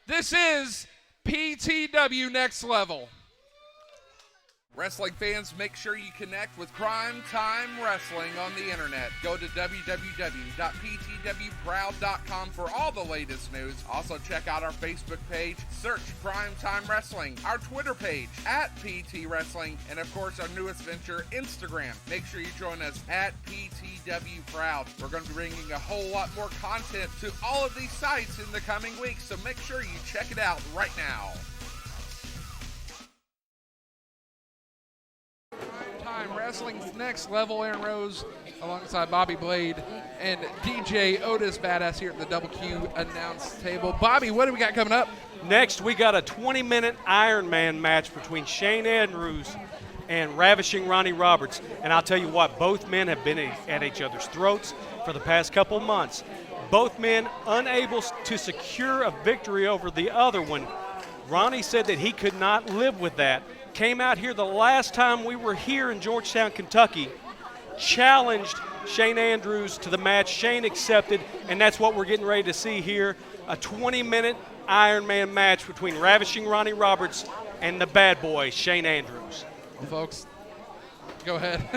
This is PTW Next Level. Wrestling fans, make sure you connect with Prime Time Wrestling on the internet. Go to www.ptwproud.com for all the latest news. Also check out our Facebook page, search Prime Time Wrestling, our Twitter page @PT Wrestling, and of course our newest venture, Instagram. Make sure you join us @PTW Proud. We're going to be bringing a whole lot more content to all of these sites in the coming weeks, so make sure you check it out right now. Time Wrestling's Next Level. Aaron Rose alongside Bobby Blade and DJ Otis Badass here at the Double Q announce table. Bobby, what do we got coming up? Next, we got a 20-minute Iron Man match between Shane Andrews and Ravishing Ronnie Roberts. And I'll tell you what, both men have been at each other's throats for the past couple months. Both men unable to secure a victory over the other one. Ronnie said that he could not live with that. Came out here the last time we were here in Georgetown, Kentucky, challenged Shane Andrews to the match. Shane accepted, and that's what we're getting ready to see here, a 20-minute Iron Man match between Ravishing Ronnie Roberts and the bad boy, Shane Andrews. Well, folks, go ahead.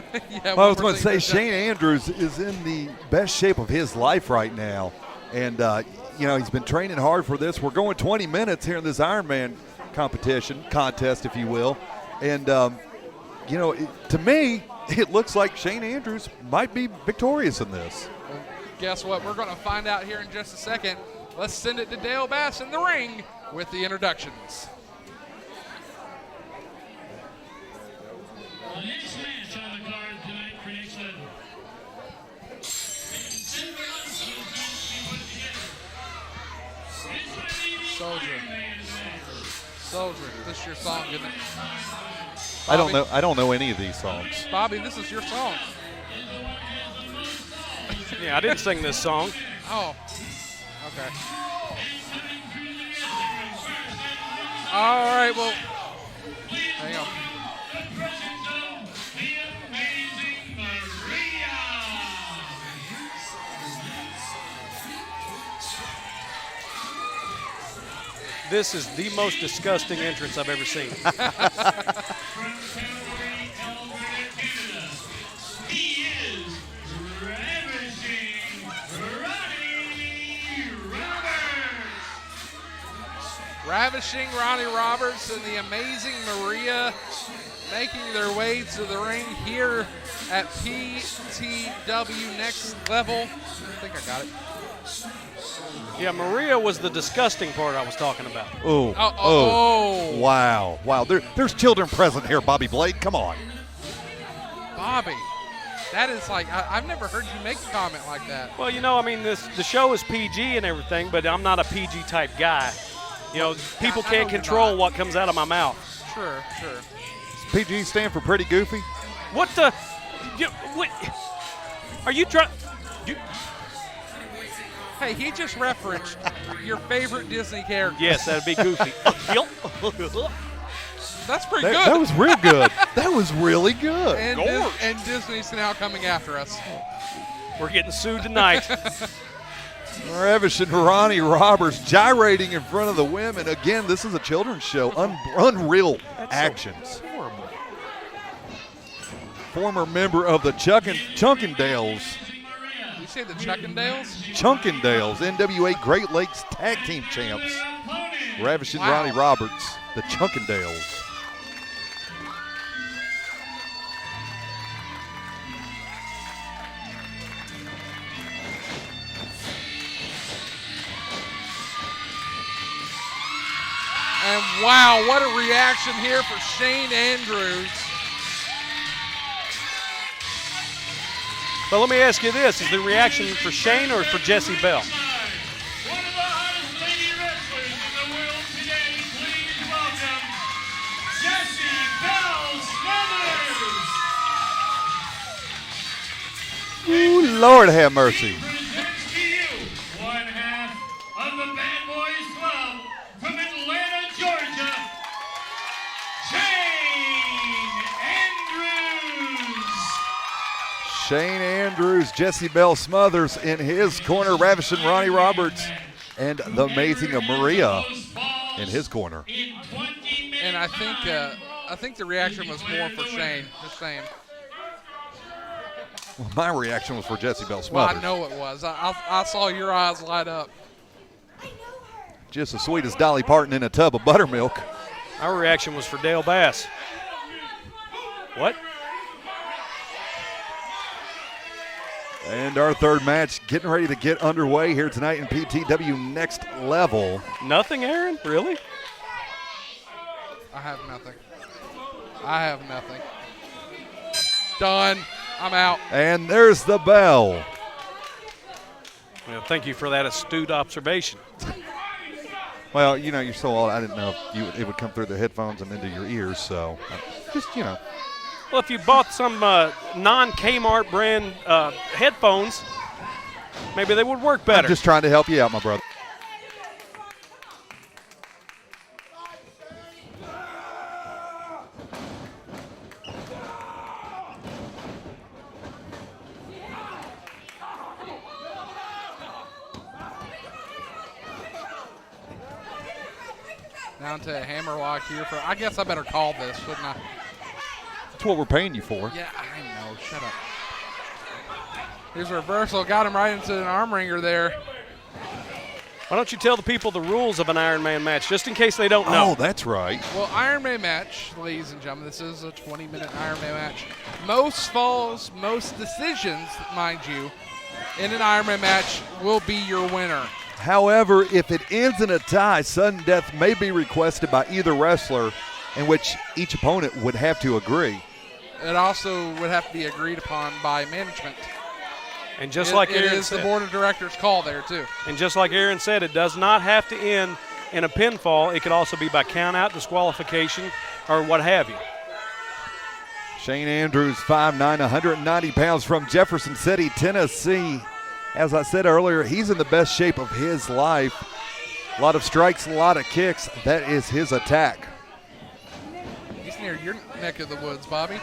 I was going to say, Shane Andrews is in the best shape of his life right now, and he's been training hard for this. We're going 20 minutes here in this Iron Man contest, if you will. And, to me, it looks like Shane Andrews might be victorious in this. Well, guess what? We're going to find out here in just a second. Let's send it to Dale Bass in the ring with the introductions. The next match on the card tonight for Next Level. Soldier, this is your song, isn't it? Bobby? I don't know any of these songs. Bobby, this is your song. Yeah, I didn't sing this song. Oh, okay. All right, well, hang on. This is the most disgusting entrance I've ever seen. He is Ravishing Ronnie Roberts. Ravishing Ronnie Roberts and the amazing Maria making their way to the ring here at PTW Next Level. I think I got it. Yeah, Maria was the disgusting part I was talking about. Oh. Wow. There's children present here, Bobby Blade. Come on. Bobby, that is like, I've never heard you make a comment like that. Well, the show is PG and everything, but I'm not a PG type guy. People can't control what comes out of my mouth. Sure. Does PG stand for pretty goofy? What the? What? Are you trying? Hey, he just referenced your favorite Disney character. Yes, that'd be Goofy. That's pretty good. That was real good. That was really good. And Disney's now coming after us. We're getting sued tonight. Ravishing Ronnie Roberts gyrating in front of the women. Again, this is a children's show. Unreal actions. So horrible. Former member of the Chunkendales. You say the Chuckendales? Chunkendales, NWA Great Lakes Tag Team Champs. Ravishing Ronnie Roberts, the Chunkendales. And wow, what a reaction here for Shane Andrews. But let me ask you this, is the reaction for Shane or for Jessie Belle? One of the hottest lady wrestlers in the world today, please welcome Jessie Belle Smothers. Ooh, Lord have mercy. Presents to you one half of the Bad Boys Club from Atlanta, Georgia, Shane Andrews. Shane Andrews, Jessie Belle Smothers in his corner, Ravishing Ronnie Roberts, and the amazing Maria in his corner. And I think the reaction was more for Shane, just saying. Well, my reaction was for Jessie Belle Well, Smothers. I know it was. I saw your eyes light up. Just as sweet as Dolly Parton in a tub of buttermilk. Our reaction was for Dale Bass. What? And our third match getting ready to get underway here tonight in PTW Next Level. Nothing, Aaron? Really? I have nothing. I have nothing. Done. I'm out. And there's the bell. Well, thank you for that astute observation. Well, you know, you're so old, I didn't know if it would come through the headphones and into your ears, so just, you know. Well, if you bought some non-Kmart brand headphones, maybe they would work better. I'm just trying to help you out, my brother. Down to a hammerlock here for, I guess I better call this, shouldn't I? That's what we're paying you for. Yeah, I know. Shut up. Here's a reversal. Got him right into an arm wringer there. Why don't you tell the people the rules of an Iron Man match, just in case they don't know? Oh, that's right. Well, Iron Man match, ladies and gentlemen, this is a 20-minute Iron Man match. Most falls, most decisions, mind you, in an Iron Man match will be your winner. However, if it ends in a tie, sudden death may be requested by either wrestler, in which each opponent would have to agree. It also would have to be agreed upon by management. And just like it Aaron is said, the board of directors' call there too. And just like Aaron said, it does not have to end in a pinfall. It could also be by count-out, disqualification, or what have you. Shane Andrews, 5'9", 190 pounds from Jefferson City, Tennessee. As I said earlier, he's in the best shape of his life. A lot of strikes, a lot of kicks. That is his attack. He's near your neck of the woods, Bobby.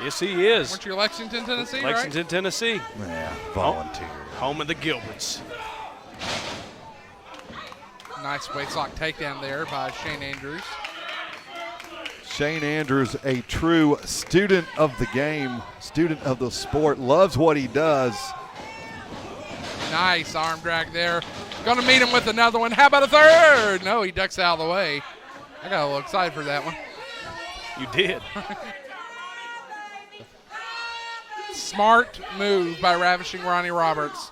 Yes, he is. Weren't you Lexington, Tennessee, Lexington, right? Tennessee. Yeah, volunteer. Home of the Gilberts. Nice waistlock takedown there by Shane Andrews. Shane Andrews, a true student of the game, student of the sport, loves what he does. Nice arm drag there. Gonna meet him with another one. How about a third? No, he ducks out of the way. I got a little excited for that one. You did. Smart move by Ravishing Ronnie Roberts.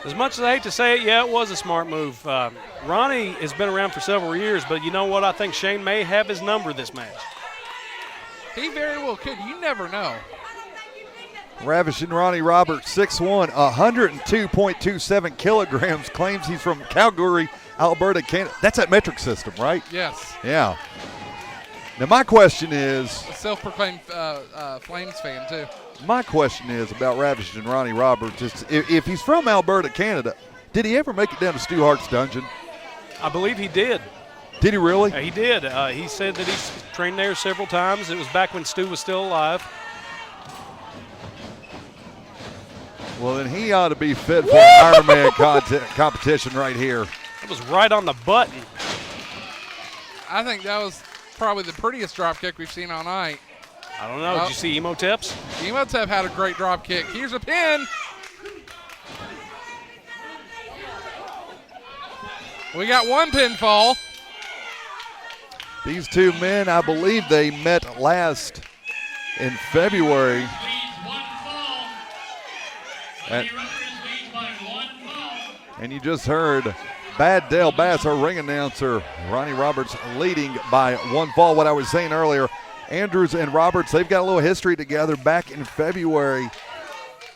As much as I hate to say it, yeah, it was a smart move. Ronnie has been around for several years, but you know what? I think Shane may have his number this match. He very well could. You never know. Ravishing Ronnie Roberts, 6'1", 102.27 kilograms, claims he's from Calgary, Alberta, Canada. That's that metric system, right? Yes. Yeah. Now my question is, A self-proclaimed Flames fan, too. my question is about Ravishing Ronnie Roberts. Is if he's from Alberta, Canada, did he ever make it down to Stu Hart's dungeon? I believe he did. Did he really? He did. He said that he's trained there several times. It was back when Stu was still alive. Well, then he ought to be fit for an Ironman competition right here. It was right on the button. I think that was probably the prettiest drop kick we've seen all night. I don't know. Did you see Imhotep's? Imhotep had a great drop kick. Here's a pin. We got one pinfall. These two men, I believe they met last in February. And you just heard Bad Dale Bass, our ring announcer. Ronnie Roberts leading by 1 fall. What I was saying earlier, Andrews and Roberts, they've got a little history together. Back in February,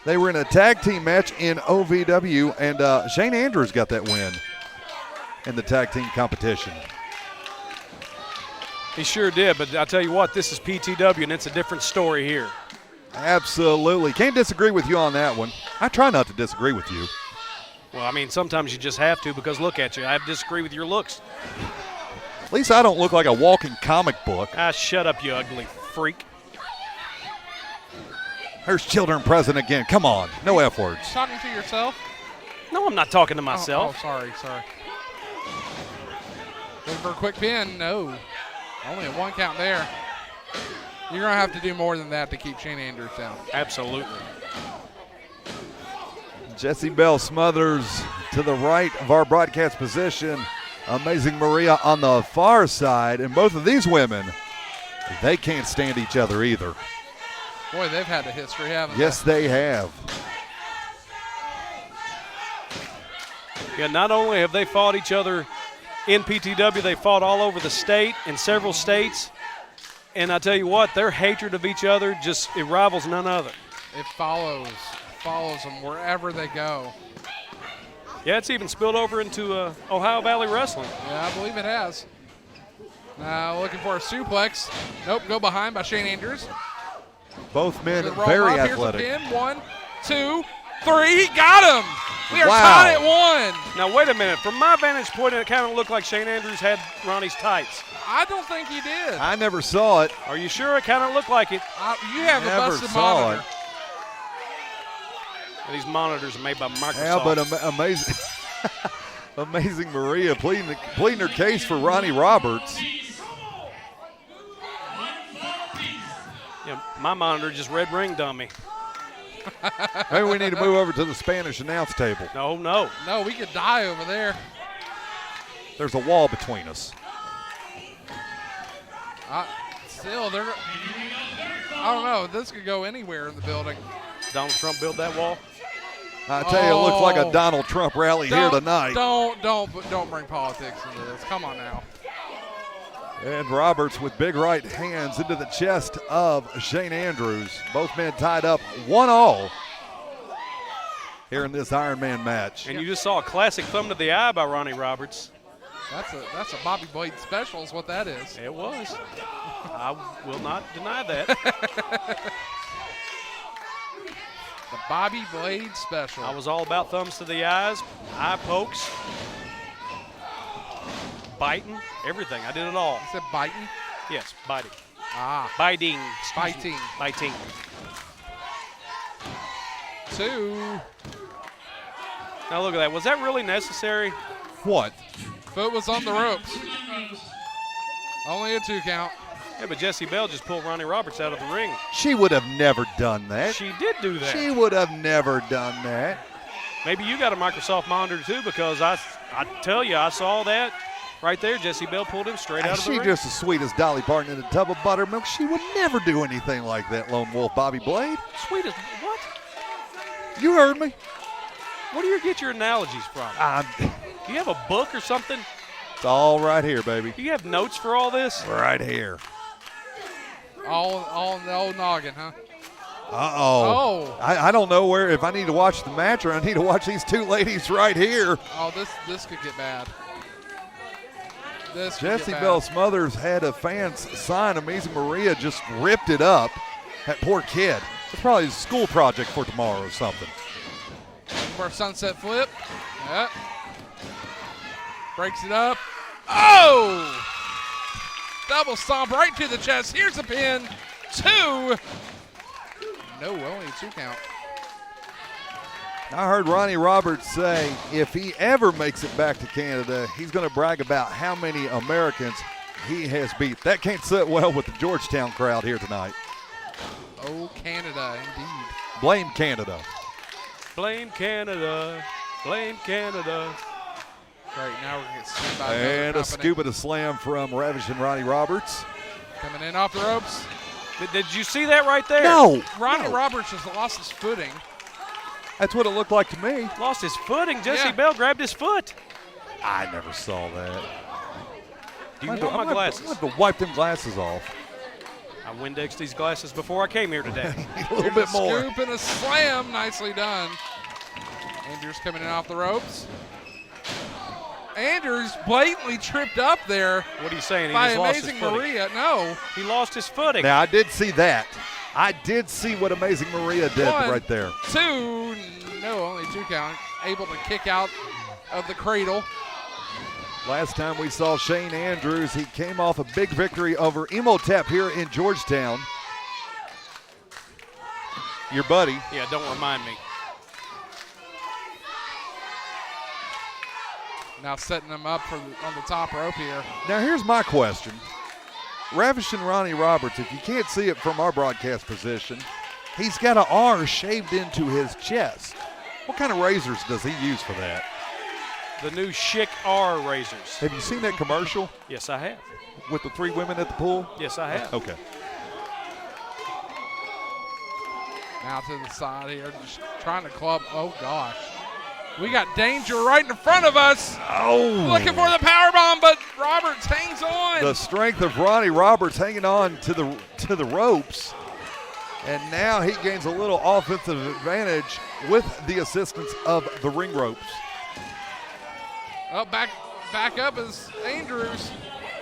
they were in a tag team match in OVW, and Shane Andrews got that win in the tag team competition. He sure did, but I'll tell you what, this is PTW, and it's a different story here. Absolutely. Can't disagree with you on that one. I try not to disagree with you. Well, I mean, sometimes you just have to, because look at you. I disagree with your looks. At least I don't look like a walking comic book. Ah, shut up, you ugly freak. There's children present again. Come on. No F words. Talking to yourself? No, I'm not talking to myself. Oh, sorry. Looking for a quick pin? No. Only a 1 count there. You're going to have to do more than that to keep Shane Andrews down. Absolutely. Jessie Belle Smothers to the right of our broadcast position. Amazing Maria on the far side. And both of these women, they can't stand each other either. Boy, they've had a history, haven't they? Yes, they have. Yeah, not only have they fought each other in PTW, they fought all over the state, in several states. And I tell you what, their hatred of each other it rivals none other. It follows them wherever they go. Yeah, it's even spilled over into Ohio Valley Wrestling. Yeah, I believe it has. Now looking for a suplex. Nope, go behind by Shane Andrews. Both men very athletic. Here's a pin. 1, 2, 3. He got him. We are Wow. tied at 1. Now, wait a minute. From my vantage point, it kind of looked like Shane Andrews had Ronnie's tights. I don't think he did. I never saw it. Are you sure? It kind of looked like it. You have a Never busted saw monitor. These monitors are made by Microsoft. Yeah, but amazing, amazing Maria pleading her case for Ronnie Roberts. Yeah, my monitor just red ring dummy. Maybe we need to move over to the Spanish announce table. No. No, we could die over there. There's a wall between us. Still, I don't know. This could go anywhere in the building. Donald Trump built that wall. I tell you, it looks like a Donald Trump rally here tonight. Don't bring politics into this. Come on now. And Roberts with big right hands into the chest of Shane Andrews. Both men tied up 1-1 here in this Iron Man match. And you just saw a classic thumb to the eye by Ronnie Roberts. That's a Bobby Blade special is what that is. It was. I will not deny that. The Bobby Blade special. I was all about thumbs to the eyes, eye pokes, biting, everything. I did it all. You said biting? Yes, biting. Ah. Biting. Biting. Biting. 2. Now look at that. Was that really necessary? What? Foot was on the ropes. Only a 2 count. Yeah, but Jessie Belle just pulled Ronnie Roberts out of the ring. She would have never done that. She did do that. She would have never done that. Maybe you got a Microsoft monitor too, because I tell you, I saw that right there. Jessie Belle pulled him straight out of the ring. She's just as sweet as Dolly Parton in a tub of buttermilk. She would never do anything like that, Lone Wolf Bobby Blade. Sweet as what? You heard me. Where do you get your analogies from? Do you have a book or something? It's all right here, baby. Do you have notes for all this? Right here. All in the old noggin, huh? Uh-oh. Oh. I don't know if I need to watch the match or I need to watch these two ladies right here. Oh, this could get bad. Jessie Belle Smothers had a fan's sign. Amazing Maria just ripped it up. That poor kid. It's probably a school project for tomorrow or something. For a sunset flip. Yep. Breaks it up. Oh! Double stomp right to the chest. Here's a pin. 2. No, only a 2 count. I heard Ronnie Roberts say if he ever makes it back to Canada, he's going to brag about how many Americans he has beat. That can't sit well with the Georgetown crowd here tonight. Oh, Canada, indeed. Blame Canada. Blame Canada. Blame Canada. Right, now we're going to get sued by And a scuba to slam from Ravishing Ronnie Roberts. Coming in off the ropes. Did you see that right there? No. Ronnie no. Roberts just lost his footing. That's what it looked like to me. Lost his footing. Jessie Belle grabbed his foot. I never saw that. Do you want my glasses? I'm going to wipe them glasses off. I Windexed these glasses before I came here today. A little bit more. Scoop and a slam. Nicely done. Andrews coming in off the ropes. Andrews blatantly tripped up there. What are you saying? He by just lost his Amazing footing. Maria. No. He lost his footing. Now, I did see that. I did see what Amazing Maria did right there. 2. No, only 2 count. Able to kick out of the cradle. Last time we saw Shane Andrews, he came off a big victory over Imhotep here in Georgetown. Your buddy. Yeah, don't remind me. Now setting him up on the top rope here. Now here's my question. Ravishing Ronnie Roberts, if you can't see it from our broadcast position, he's got an R shaved into his chest. What kind of razors does he use for that? The new Schick R razors. Have you seen that commercial? Yes, I have. With the 3 women at the pool? Yes, I have. Okay. Now to the side here, just trying to club. Oh, gosh. We got danger right in front of us. Oh. Looking for the power bomb, but Roberts hangs on. The strength of Ronnie Roberts hanging on to the ropes. And now he gains a little offensive advantage with the assistance of the ring ropes. Oh, back up is Andrews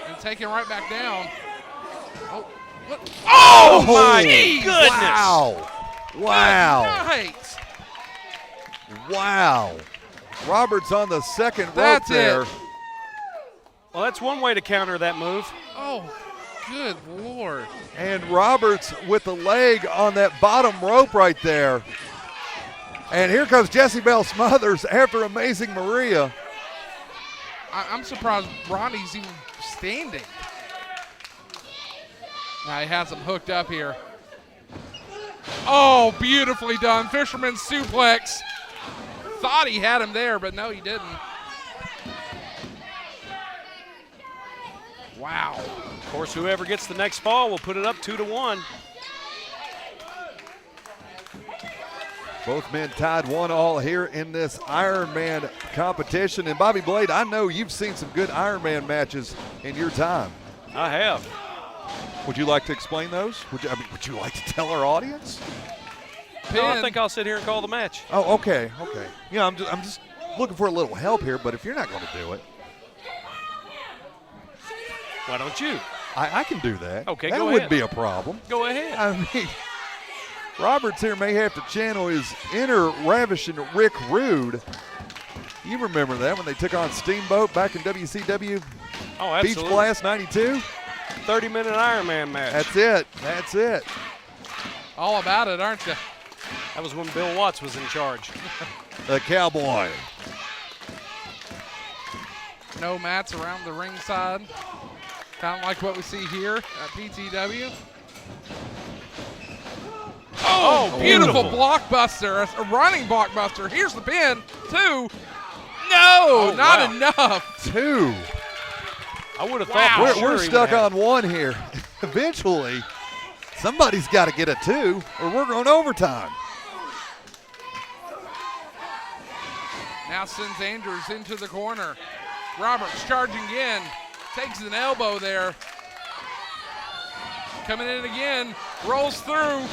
and taken right back down. Oh, what? Oh, my geez. goodness. Wow. Wow. Right. Wow. Roberts on the second rope That's there. it. Well, that's one way to counter that move. Oh, good Lord. And Roberts with the leg on that bottom rope right there. And here comes Jessie Belle Smothers after Amazing Maria. I'm surprised Ronnie's even standing. Now he has him hooked up here. Oh, beautifully done. Fisherman suplex. Thought he had him there, but no, he didn't. Wow. Of course, whoever gets the next fall will put it up 2-1. Both men tied 1-1 here in this Ironman competition. And Bobby Blade, I know you've seen some good Ironman matches in your time. I have. Would you like to explain those? Would you like to tell our audience? No, I think I'll sit here and call the match. Oh, okay. You know, I'm just looking for a little help here, but if you're not going to do it. Why don't you? I can do that. Okay, that go wouldn't ahead. be a problem. Go ahead. I mean, Roberts here may have to channel his inner Ravishing Rick Rude. You remember that when they took on Steamboat back in WCW Oh, Beach absolutely. Blast 92? 30-minute Ironman match. That's it. All about it, aren't you? That was when Bill Watts was in charge. The Cowboy. No mats around the ringside. Kind of like what we see here at PTW. Oh, beautiful blockbuster. A running blockbuster. Here's the pin. 2. No, not enough. 2. I would have thought for sure We're he stuck would have. on 1 here. Eventually, somebody's got to get a 2 or we're going overtime. Now sends Andrews into the corner. Roberts charging in. Takes an elbow there. Coming in again. Rolls through.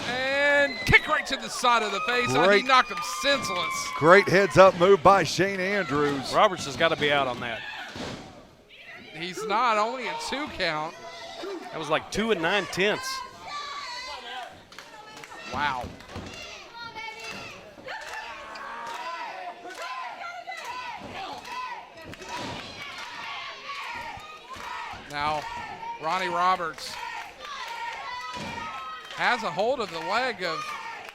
And kick right to the side of the face. Great. He knocked him senseless. Great heads-up move by Shane Andrews. Roberts has got to be out on that. He's not. Only a 2 count. That was like 2 9/10. Wow. Now, Ronnie Roberts has a hold of the leg of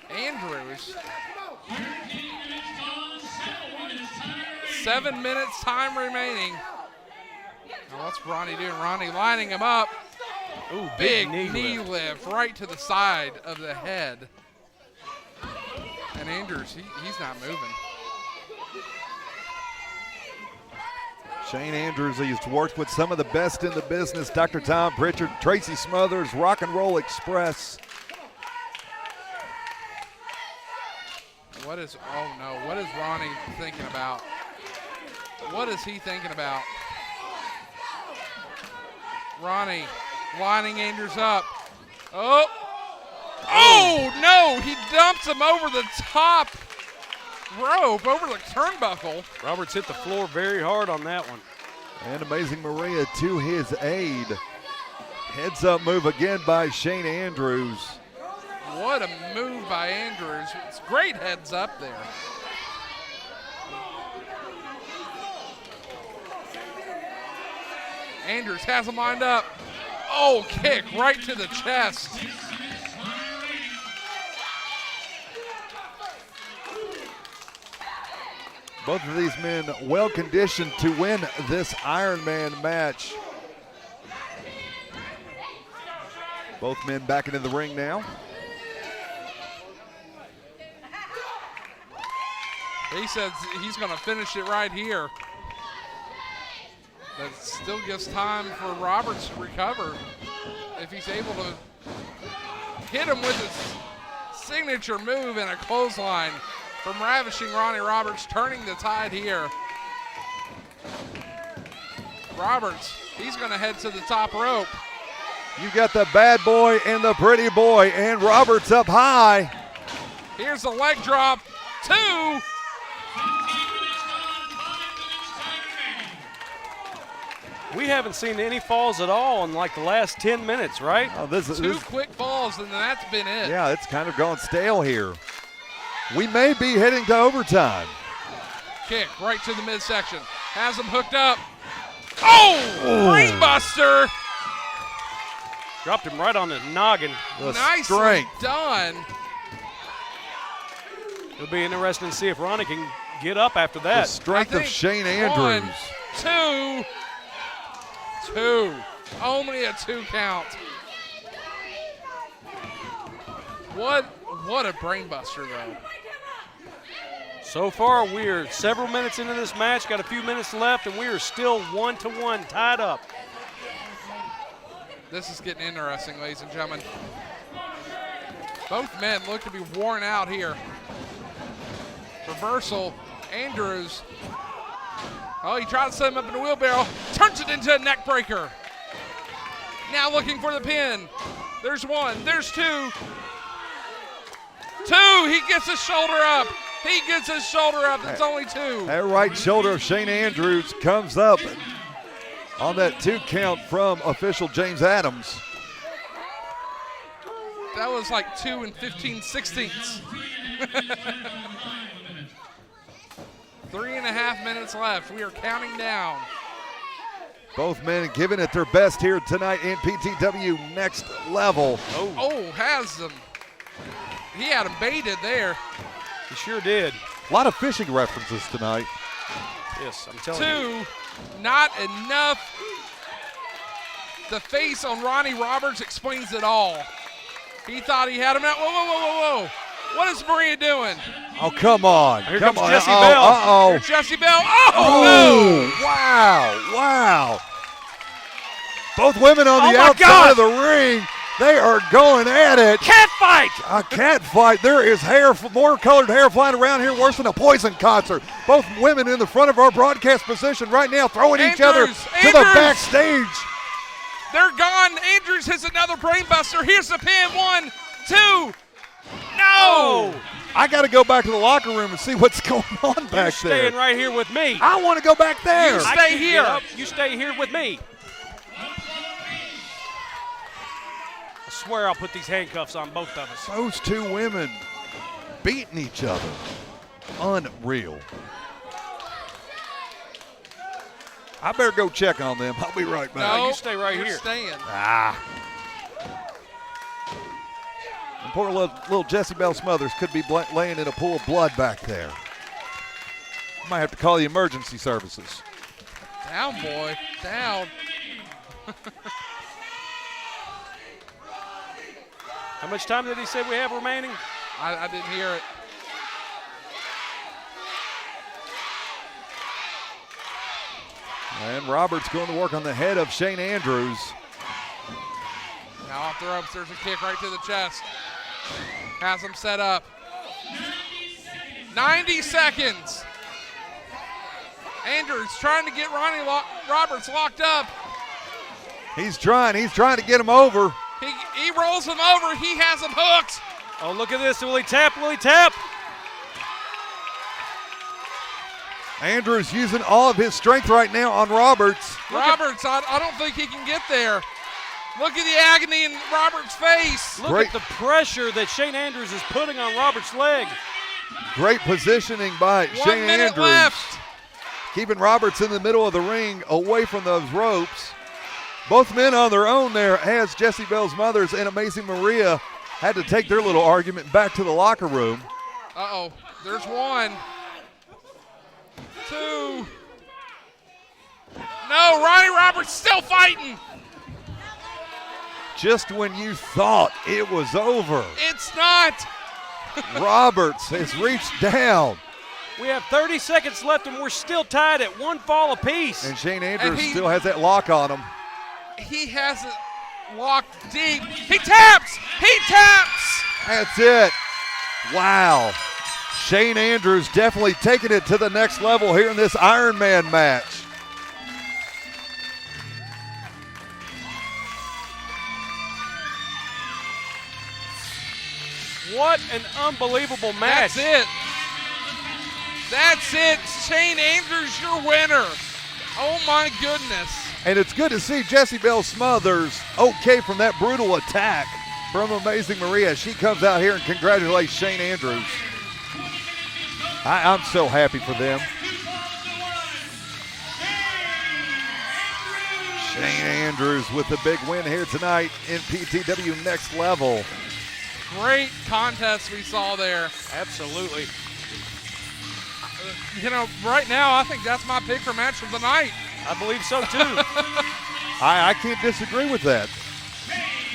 Andrews. 7 minutes time remaining. Now what's Ronnie doing? Ronnie lining him up. Ooh, Big knee lift right to the side of the head. And Andrews, he's not moving. Shane Andrews, he's worked with some of the best in the business. Dr. Tom Pritchard, Tracy Smothers, Rock and Roll Express. What is Ronnie thinking about? What is he thinking about? Ronnie lining Andrews up. Oh. Oh, no. He dumps him over the top rope, over the turnbuckle. Roberts hit the floor very hard on that one. And Amazing Maria to his aid. Heads up move again by Shane Andrews. What a move by Andrews. It's great heads up there. Andrews has him lined up. Oh, kick right to the chest. Both of these men well conditioned to win this Iron Man match. Both men back into the ring now. He says he's going to finish it right here. But it still gives time for Roberts to recover if he's able to hit him with his signature move and a clothesline from Ravishing Ronnie Roberts, turning the tide here. Roberts, he's going to head to the top rope. You've got the bad boy and the pretty boy, and Roberts up high. Here's the leg drop. 2. We haven't seen any falls at all in like the last 10 minutes, right? Oh, this is 2 quick falls, and that's been it. Yeah, it's kind of gone stale here. We may be heading to overtime. Kick right to the midsection. Has him hooked up. Oh! Brainbuster! Dropped him right on the noggin. Nicely strength. done. It'll be interesting to see if Ronnie can get up after The that. strength of Shane Andrews. 1, 2, 2. Only a 2 count. What a brainbuster, though. So far, we are several minutes into this match, got a few minutes left, and we are still 1-1 tied up. This is getting interesting, ladies and gentlemen. Both men look to be worn out here. Reversal, Andrews. Oh, he tried to set him up in a wheelbarrow, turns it into a neck breaker. Now looking for the pin. There's 1, there's 2. 2, he gets his shoulder up. He gets his shoulder up, it's only 2. That right shoulder of Shane Andrews comes up on that 2 count from official James Adams. That was like 2 15/16. 3.5 minutes left. We are counting down. Both men giving it their best here tonight in PTW Next Level. Oh, has them. He had him baited there. He sure did. A lot of fishing references tonight. Yes, I'm telling you. 2, not enough. The face on Ronnie Roberts explains it all. He thought he had him out. Whoa, whoa, whoa, whoa, whoa. What is Maria doing? Oh, come on. Here come comes on. Jessie Belle. Uh-oh. Here's Jessie Belle. Oh, no. Wow. Both women on the my outside God. of the ring. They are going at it. Cat fight! A cat fight. There is hair, more colored hair flying around here worse than a Poison concert. Both women in the front of our broadcast position right now throwing each other to the backstage. They're gone. Andrews hits another brainbuster. Here's the pin. 1, 2. No! I got to go back to the locker room and see what's going on You're back there. staying right here with me. I want to go back there. You I stay can't here. get up. You stay here with me. I swear I'll put these handcuffs on both of us. Those 2 women beating each other. Unreal. I better go check on them. I'll be right back. No, you stay right you're here. Staying. And poor little Jessie Belle Smothers could be laying in a pool of blood back there. Might have to call the emergency services. Down, boy. Down. How much time did he say we have remaining? I didn't hear it. And Roberts going to work on the head of Shane Andrews. Now off the ropes, there's a kick right to the chest. Has him set up. 90 seconds. Andrews trying to get Ronnie Roberts locked up. He's trying to get him over. He rolls him over. He has him hooked. Oh, look at this. Will he tap? Will he tap? Andrews using all of his strength right now on Roberts. Roberts, I don't think he can get there. Look at the agony in Roberts' face. Look at the pressure that Shane Andrews is putting on Roberts' leg. Great positioning by Shane 1 minute Andrews. left. Keeping Roberts in the middle of the ring, away from those ropes. Both men on their own there, as Jessie, Belle, Smothers, and Amazing Maria had to take their little argument back to the locker room. Uh-oh, there's 1. 2. No, Ronnie Roberts still fighting. Just when you thought it was over, It's not. Roberts has reached down. We have 30 seconds left, and we're still tied at 1 fall apiece. And Shane Andrews still has that lock on him. He has it locked deep. He taps. He taps. That's it. Wow. Shane Andrews definitely taking it to the next level here in this Iron Man match. What an unbelievable match. That's it. That's it. Shane Andrews, your winner. Oh, my goodness. And it's good to see Jessie, Belle, Smothers okay from that brutal attack from Amazing Maria. She comes out here and congratulates Shane Andrews. I'm so happy for them. Shane Andrews with the big win here tonight in PTW Next Level. Great contest we saw there. Absolutely. You know, right now, I think that's my pick for match of the night. I believe so, too. I can't disagree with that.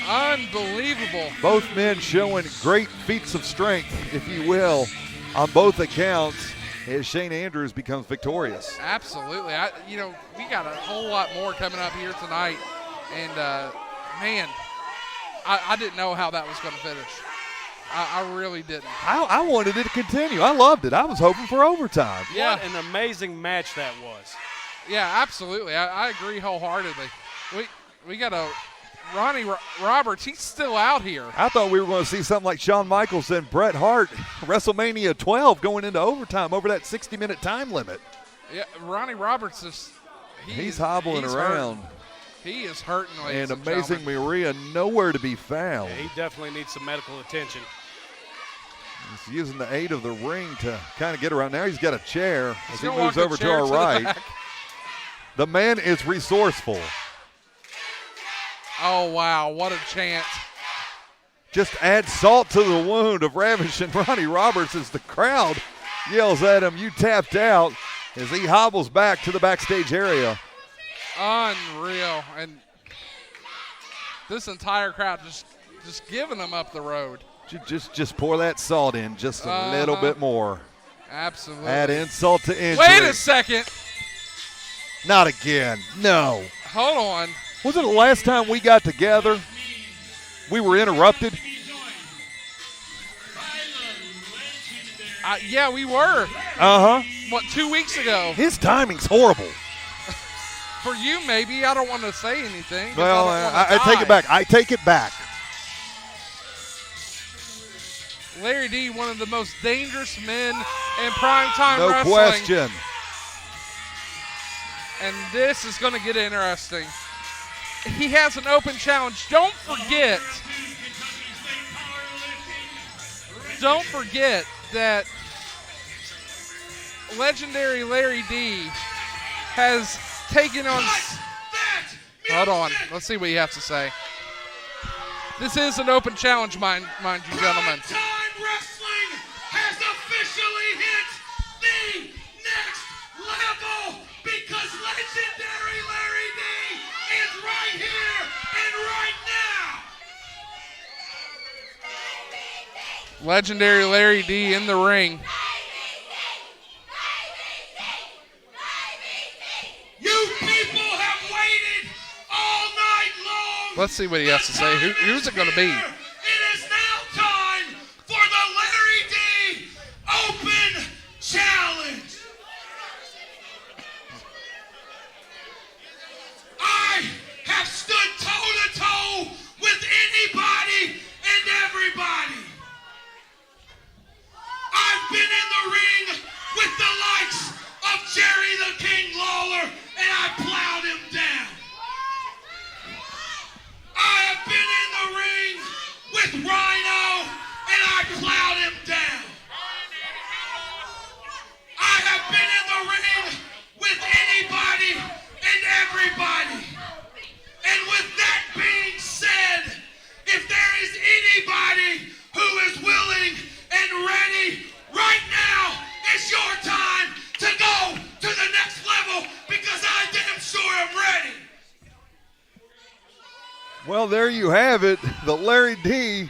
Unbelievable. Both men showing great feats of strength, if you will, on both accounts as Shane Andrews becomes victorious. Absolutely. We got a whole lot more coming up here tonight. And, man, I didn't know how that was going to finish. I really didn't. I wanted it to continue. I loved it. I was hoping for overtime. Yeah. What an amazing match that was. Yeah, absolutely. I agree wholeheartedly. We got a Ronnie Roberts. He's still out here. I thought we were going to see something like Shawn Michaels and Bret Hart, WrestleMania 12, going into overtime over that 60-minute time limit. Yeah, Ronnie Roberts he's hobbling around. Hurting. He is hurting, ladies and and Amazing gentlemen. Maria nowhere to be found. Yeah, he definitely needs some medical attention. He's using the aid of the ring to kind of get around. Now he's got a chair as he gonna moves walk over the to chair our to right. the back. The man is resourceful. Oh, wow, what a chant. Just add salt to the wound of Ravishing Ronnie Roberts as the crowd yells at him, "You tapped out," as he hobbles back to the backstage area. Unreal. And this entire crowd just giving them up the road. Just pour that salt in just a little bit more. Absolutely. Add insult to injury. Wait a second. Not again. No. Hold on. Wasn't it the last time we got together? We were interrupted. Yeah, we were. Uh-huh. What, 2 weeks ago? His timing's horrible. For you, maybe. I don't want to say anything. Well, I take it back. I take it back. Larry D, one of the most dangerous men in primetime No wrestling. question. And this is going to get interesting. He has an open challenge. Don't forget that legendary Larry D has taken on. Hold on. Let's see what he has to say. This is an open challenge, mind you, gentlemen. Time Wrestling has officially hit the next level because legendary Larry D is right here and right now. Legendary Larry D in the ring. You people have waited all night long. Let's see what he has to say. Who's it going to be? It is now time for the Larry D Open Challenge. Well, there you have it. The Larry D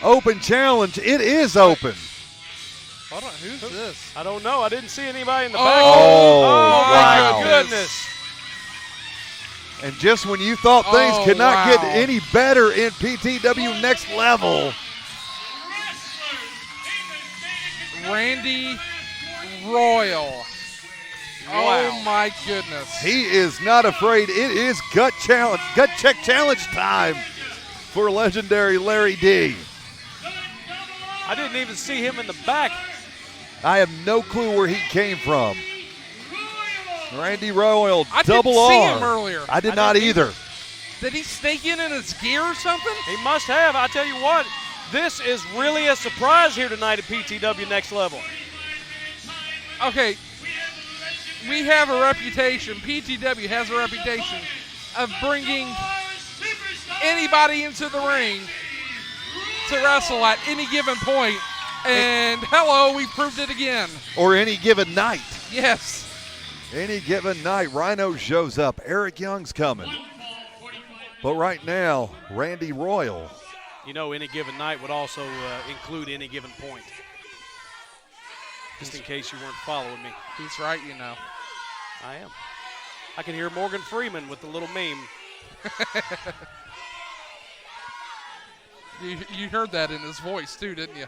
Open Challenge. It is open. Hold on, who's this? I don't know. I didn't see anybody in the back. Oh, my wow. goodness. And just when you thought things could not get any better in PTW Next Level, Randy Royal. Wow. Oh my goodness. he is not afraid. It is gut check challenge time for legendary Larry D. I didn't even see him in the back. I have no clue where he came from. Randy Royal, I double didn't see R. him earlier. I did not either. Did he sneak in his gear or something? He must have. I tell you what, this is really a surprise here tonight at PTW Next Level. Okay, we have a reputation, PTW has a reputation of bringing anybody into the ring to wrestle at any given point. And hello, we proved it again. Or any given night. Yes. Any given night, Rhino shows up. Eric Young's coming. But right now, Randy Royal. You know, any given night would also include any given point. Just in case you weren't following me. He's right, you know. I am. I can hear Morgan Freeman with the little meme. You heard that in his voice too, didn't you?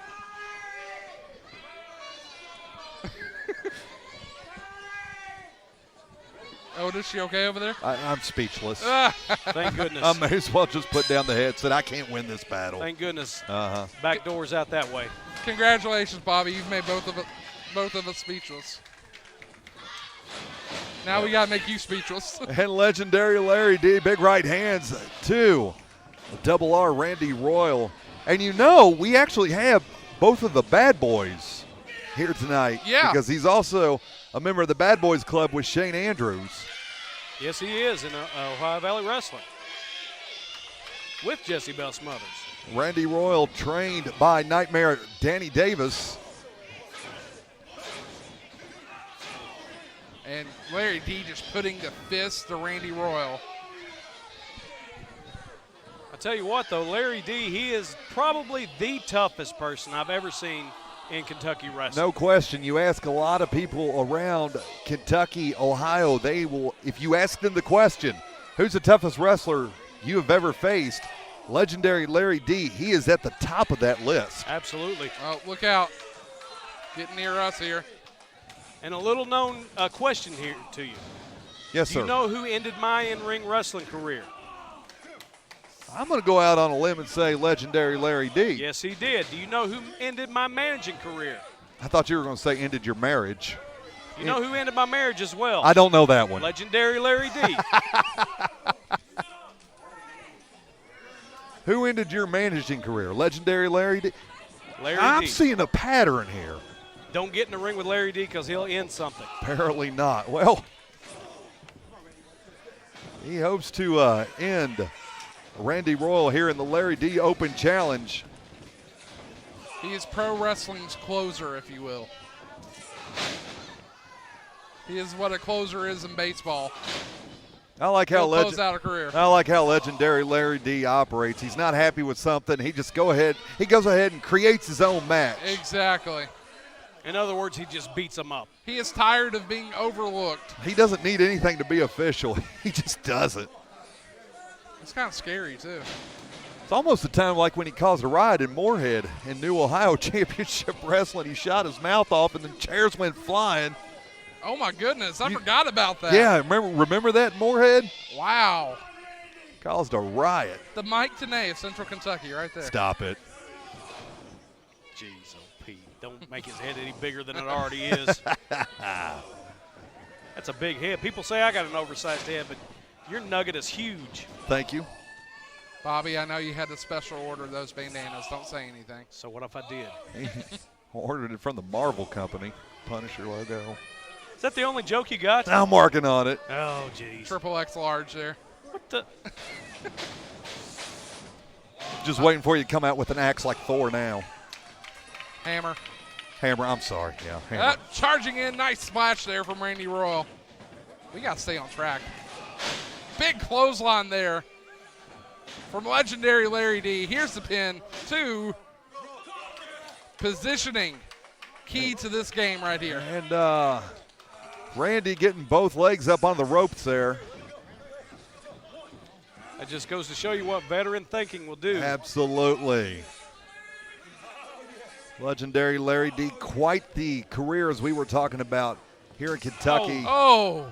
Otis, you okay over there? I'm speechless. Thank goodness. I may as well just put down the headset. I can't win this battle. Thank goodness. Uh-huh. Back door's out that way. Congratulations, Bobby. You've made both of us speechless. Now we gotta make you speechless. And legendary Larry D, big right hands to double R Randy Royal. And you know, we actually have both of the Bad Boys here tonight. Yeah. Because he's also a member of the Bad Boys Club with Shane Andrews. Yes, he is in Ohio Valley Wrestling with Jessie Belle Smothers. Randy Royal trained by Nightmare Danny Davis. And Larry D just putting the fist to Randy Royal. I tell you what, though, Larry D, he is probably the toughest person I've ever seen in Kentucky wrestling. No question. You ask a lot of people around Kentucky, Ohio, they will, if you ask them the question, who's the toughest wrestler you have ever faced? Legendary Larry D, he is at the top of that list. Absolutely. Oh, look out. Getting near us here. And a little known question here to you. Yes, Do sir. you know who ended my in-ring wrestling career? I'm going to go out on a limb and say legendary Larry D. Yes, he did. Do you know who ended my managing career? I thought you were going to say ended your marriage. You know who ended my marriage as well? I don't know that one. Legendary Larry D. Who ended your managing career? Legendary Larry D? Larry I'm D. seeing a pattern here. Don't get in the ring with Larry D because he'll end something. Apparently not. Well, he hopes to end Randy Royal here in the Larry D Open Challenge. He is pro wrestling's closer, if you will. He is what a closer is in baseball. I like how He'll close out a career. I like how legendary Larry D operates. He's not happy with something. He just goes ahead and creates his own match. Exactly. In other words, he just beats them up. He is tired of being overlooked. He doesn't need anything to be official. He just doesn't. It's kind of scary, too. It's almost the time like when he caused a riot in Moorhead in New Ohio Championship Wrestling. He shot his mouth off and then chairs went flying. Oh, my goodness. I forgot about that. Yeah, remember that in Moorhead? Wow. Caused a riot. The Mike Tenay of Central Kentucky right there. Stop it. Jeez, oh, Pete. Don't make his head any bigger than it already is. That's a big head. People say I got an oversized head, but your nugget is huge. Thank you. Bobby, I know you had to special order those bandanas. Don't say anything. So what if I did? He ordered it from the Marvel Company. Punisher logo. Is that the only joke you got? I'm working on it. Oh, jeez. Triple X large there. What the? Just waiting for you to come out with an axe like Thor now. Hammer. Hammer, I'm sorry. Yeah, hammer. Charging in. Nice splash there from Randy Royal. We got to stay on track. Big clothesline there. from legendary Larry D. Here's the pin. 2. Positioning. Key to this game right here. And Randy getting both legs up on the ropes there. That just goes to show you what veteran thinking will do. Absolutely. Legendary Larry D, quite the career as we were talking about here in Kentucky. Oh.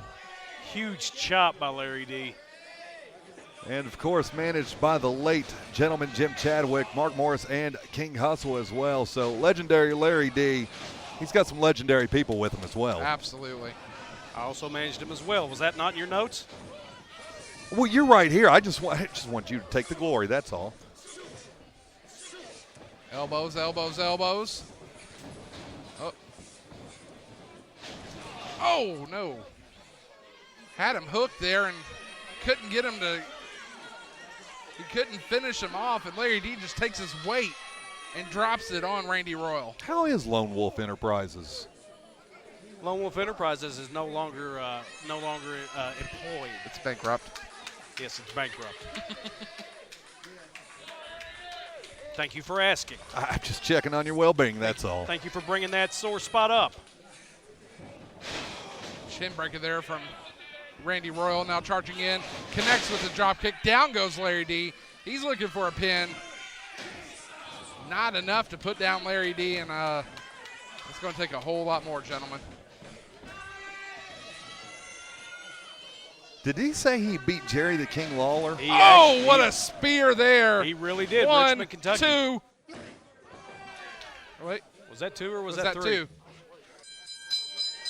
Huge chop by Larry D. And, of course, managed by the late gentleman Jim Chadwick, Mark Morris, and King Hustle as well. So legendary Larry D, he's got some legendary people with him as well. Absolutely. I also managed him as well. Was that not in your notes? Well, you're right here. I just want you to take the glory, that's all. Elbows, elbows, elbows. Oh. Oh, no. Had him hooked there and couldn't get him to, he couldn't finish him off, and Larry D just takes his weight and drops it on Randy Royal. How is Lone Wolf Enterprises? Lone Wolf Enterprises is no longer employed. It's bankrupt. Yes, it's bankrupt. Thank you for asking. I'm just checking on your well-being, that's all. Thank you for bringing that sore spot up. Chin breaker there from Randy Royal, now charging in. Connects with the drop kick. Down goes Larry D. He's looking for a pin. Not enough to put down Larry D, and it's going to take a whole lot more, gentlemen. Did he say he beat Jerry the King Lawler? What a spear there. He really did. 1, Richmond, Kentucky. 2. Wait. Was that 2 or was that 3? 2?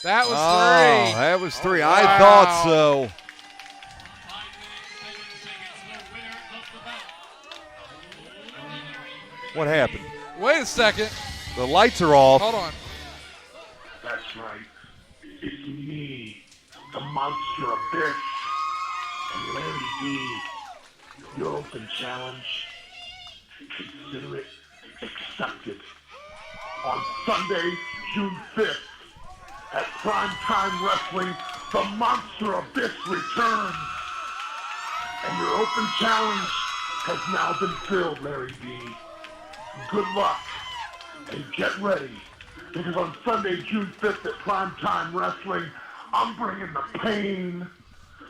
That was 3. Oh, that was 3. Wow. I thought so. What happened? Wait a second. The lights are off. Hold on. That's right. It's me, the monster abyss. And Larry D, your open challenge. Consider it accepted. On Sunday, June 5th, at Primetime Wrestling, the Monster Abyss returns. And your open challenge has now been filled, Larry D. Good luck, and get ready, because on Sunday, June 5th at Primetime Wrestling, I'm bringing the pain,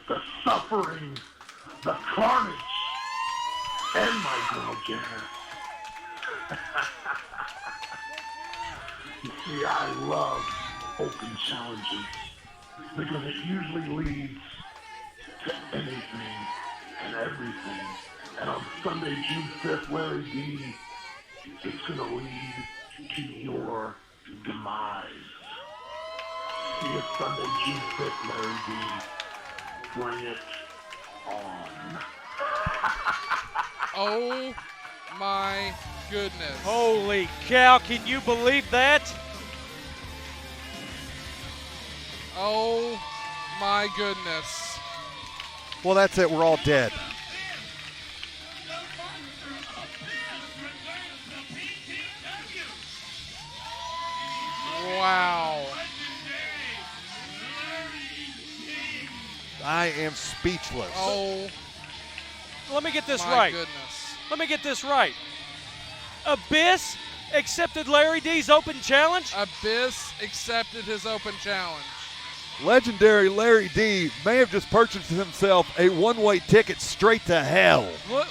the suffering, the carnage, and my girl Janet. You see, I love open challenges because it usually leads to anything and everything. And on Sunday, June 5th, Larry D, it's going to lead to your demise. See you Sunday, June 5th, Larry D. Bring it on. Oh, my goodness. Holy cow, can you believe that? Oh, my goodness. Well, that's it. We're all dead. Wow. I am speechless. Oh, Let me get this my right. goodness. Let me get this right. Abyss accepted Larry D's open challenge? Abyss accepted his open challenge. Legendary Larry D may have just purchased himself a one-way ticket straight to hell.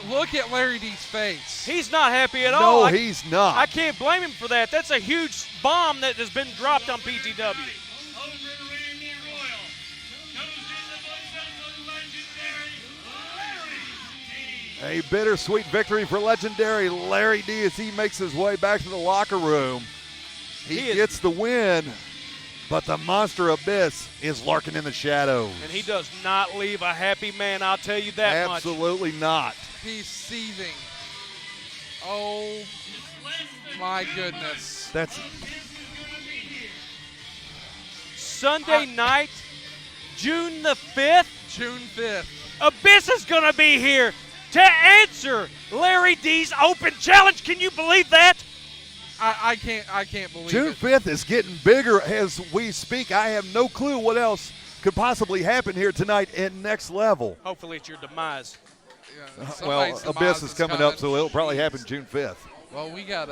Look at Larry D's face. He's not happy at all. No, he's not. I can't blame him for that. That's a huge bomb that has been dropped on PTW. A bittersweet victory for legendary Larry D as he makes his way back to the locker room. He gets the win, but the Monster Abyss is lurking in the shadows. And he does not leave a happy man, I'll tell you that much. Absolutely not. He's seething. Oh, my goodness. That's Sunday night, June the 5th, June 5th. Abyss is going to be here to answer Larry D's open challenge. Can you believe that? I can't believe June it. 5th is getting bigger as we speak. I have no clue what else could possibly happen here tonight in Next Level. Hopefully it's your demise. Well, Abyss is coming up, so it'll probably happen June 5th. Well, we got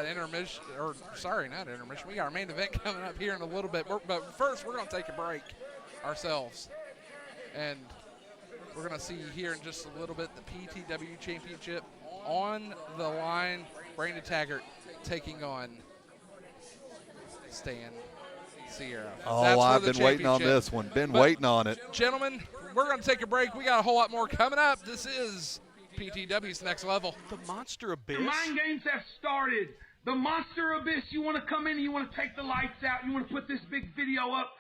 intermission, or sorry, not intermission. We got our main event coming up here in a little bit. But first, we're going to take a break ourselves. And we're going to see here in just a little bit the PTW Championship on the line. Brandon Taggart taking on Stan Sierra. Oh, I've been waiting on this one. Been waiting on it. Gentlemen, we're going to take a break. We got a whole lot more coming up. This is PTW's Next Level. The Monster Abyss. The mind games have started. The Monster Abyss, you want to come in and you want to take the lights out. You want to put this big video up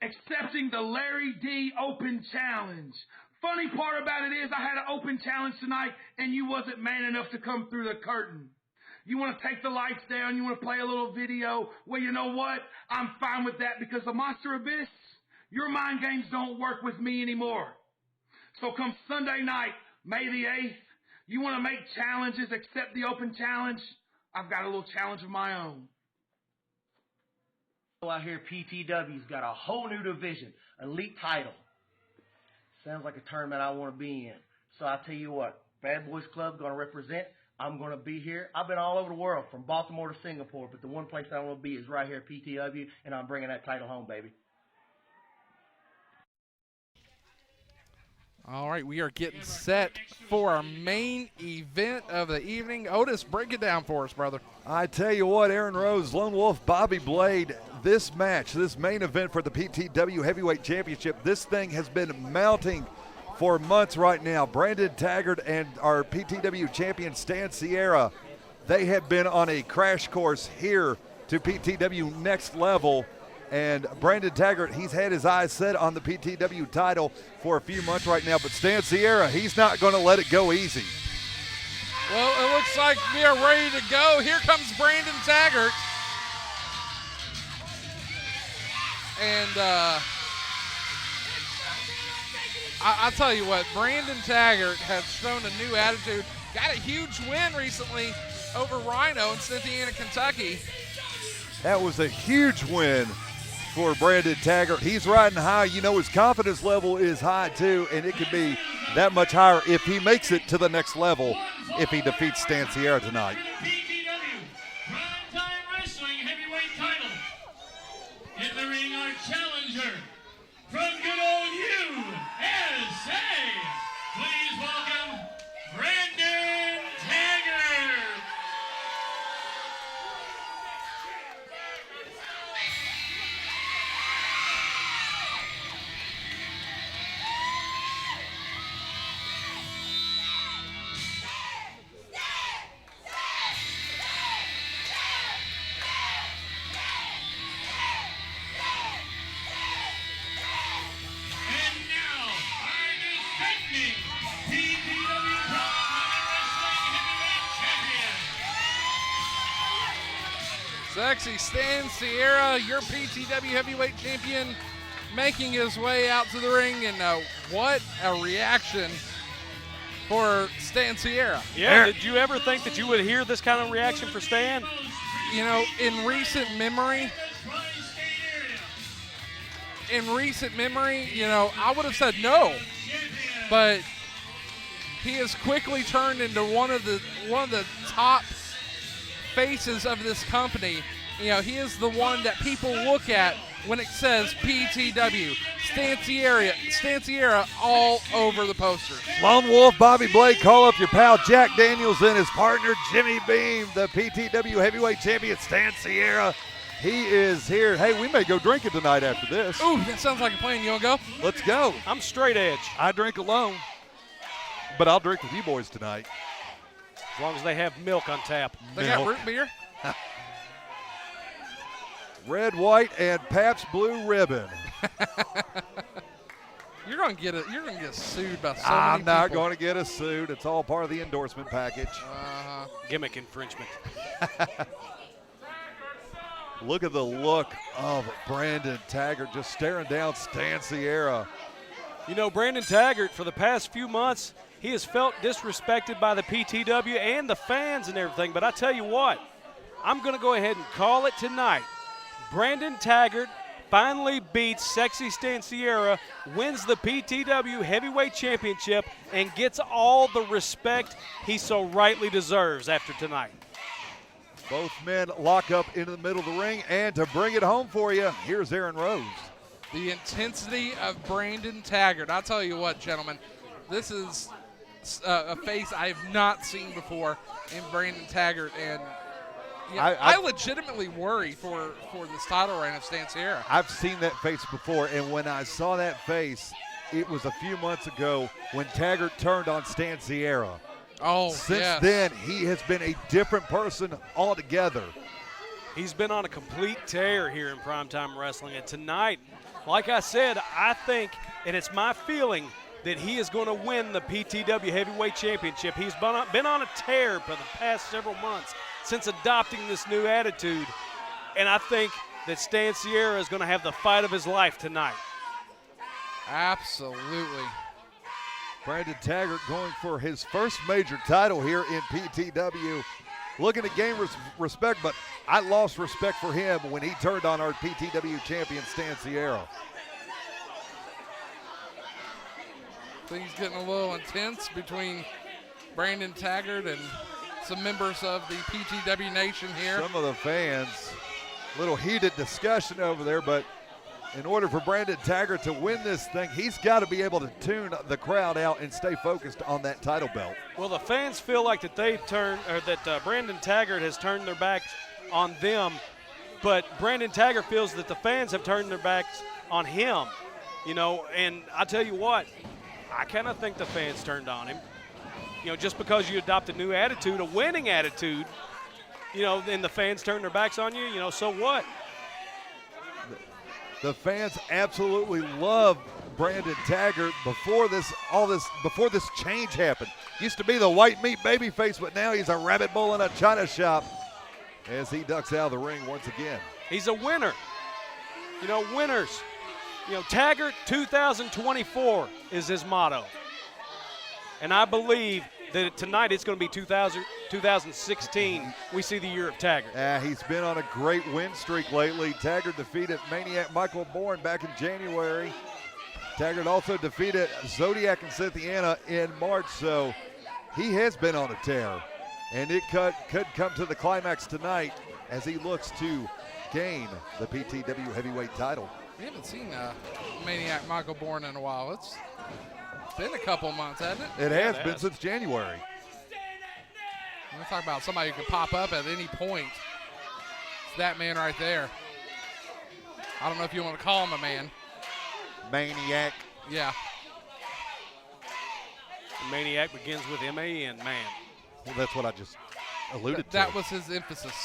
accepting the Larry D Open Challenge. Funny part about it is I had an open challenge tonight and you wasn't man enough to come through the curtain. You want to take the lights down, you want to play a little video. Well, you know what? I'm fine with that because the Monster Abyss, your mind games don't work with me anymore. So come Sunday night, May the 8th, you want to make challenges, accept the open challenge? I've got a little challenge of my own. Out here, PTW's got a whole new division, Elite Title. Sounds like a tournament I want to be in. So I tell you what, Bad Boys Club going to represent. I'm going to be here. I've been all over the world, from Baltimore to Singapore, but the one place I want to be is right here at PTW, and I'm bringing that title home, baby. All right, we are getting set for our main event of the evening. Otis, break it down for us, brother. I tell you what, Aaron Rose, Lone Wolf, Bobby Blade, this match, this main event for the PTW Heavyweight Championship, this thing has been mounting for months right now. Brandon Taggart and our PTW champion Stan Sierra, they have been on a crash course here to PTW Next Level. And Brandon Taggart, he's had his eyes set on the PTW title for a few months right now. But Stan Sierra, he's not going to let it go easy. Well, it looks like we are ready to go. Here comes Brandon Taggart. And I'll tell you what, Brandon Taggart has shown a new attitude. Got a huge win recently over Rhino in Cynthiana, Kentucky. That was a huge win for Brandon Taggart. He's riding high. You know, his confidence level is high too, and it could be that much higher if he makes it to the next level if he defeats Stan Sierra tonight. PTW Primetime Wrestling Heavyweight Title. In the ring, our challenger from good old USA. Please welcome Brandon Taggart. Sexy Stan Sierra, your PTW Heavyweight Champion, making his way out to the ring, and what a reaction for Stan Sierra. Yeah, did you ever think that you would hear this kind of reaction for Stan? You know, in recent memory, you know, I would have said no, but he has quickly turned into one of the top faces of this company. You know, he is the one that people look at when it says PTW. Stan Sierra all over the posters. Lone Wolf, Bobby Blade, call up your pal Jack Daniels and his partner Jimmy Beam, the PTW Heavyweight Champion Stan Sierra. He is here. Hey, we may go drinking tonight after this. Ooh, that sounds like a plan. You want to go? Let's go. I'm straight edge. I drink alone, but I'll drink with you boys tonight. As long as they have milk on tap. They got root beer? Red, white, and Pabst Blue Ribbon. You're gonna get sued by so many I'm people. not going to get a suit. It's all part of the endorsement package. Gimmick infringement. Look at the look of Brandon Taggart just staring down Stan Sierra. You know, Brandon Taggart, for the past few months, he has felt disrespected by the PTW and the fans and everything. But I tell you what, I'm going to go ahead and call it tonight. Brandon Taggart finally beats Sexy Stanciera, wins the PTW Heavyweight Championship, and gets all the respect he so rightly deserves after tonight. Both men lock up into the middle of the ring, and to bring it home for you, here's Aaron Rose. The intensity of Brandon Taggart. I'll tell you what, gentlemen, this is a face I have not seen before in Brandon Taggart, and I legitimately worry for this title reign of Stanciera. I've seen that face before, and when I saw that face, it was a few months ago when Taggart turned on Stanciera. Oh, Since then, he has been a different person altogether. He's been on a complete tear here in Primetime Wrestling, and tonight, like I said, I think, and it's my feeling, that he is going to win the PTW Heavyweight Championship. He's been on a tear for the past several months since adopting this new attitude, and I think that Stanciera is going to have the fight of his life tonight. Absolutely. Brandon Taggart going for his first major title here in PTW. Looking to gain respect, but I lost respect for him when he turned on our PTW champion, Stanciera. Things getting a little intense between Brandon Taggart and some members of the PTW Nation here. Some of the fans, a little heated discussion over there, but in order for Brandon Taggart to win this thing, he's got to be able to tune the crowd out and stay focused on that title belt. Well, the fans feel like that Brandon Taggart has turned their backs on them, but Brandon Taggart feels that the fans have turned their backs on him. You know, and I tell you what, I kind of think the fans turned on him. You know, just because you adopt a new attitude, a winning attitude, you know, and the fans turn their backs on you, you know, so what? The fans absolutely love Brandon Taggart before this change happened. Used to be the white meat babyface, but now he's a rabbit bull in a china shop as he ducks out of the ring once again. He's a winner. You know, winners. You know, Taggart 2024 is his motto. And I believe that tonight it's going to be 2016. We see the year of Taggart. He's been on a great win streak lately. Taggart defeated Maniac Michael Bourne back in January. Taggart also defeated Zodiac and Cynthiana in March, so he has been on a tear. And it could come to the climax tonight as he looks to gain the PTW Heavyweight title. We haven't seen Maniac Michael Bourne in a while. It's been a couple months, hasn't it? It has been since January. We're talking about somebody who can pop up at any point. It's that man right there. I don't know if you want to call him a man. Maniac. Yeah. The Maniac begins with M-A-N, man. Well, that's what I just alluded to. That was his emphasis.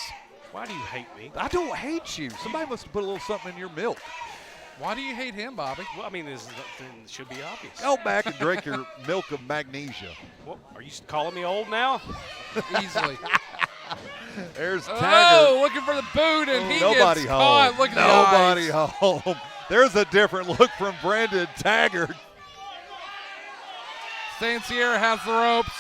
Why do you hate me? I don't hate you. Somebody must have put a little something in your milk. Why do you hate him, Bobby? Well, I mean, this should be obvious. Go back and drink your milk of magnesia. Well, are you calling me old now? Easily. There's Taggart. Oh, looking for the boot, and he Nobody gets home. caught. Look at Nobody the eyes. home. There's a different look from Brandon Taggart. Stanciera has the ropes.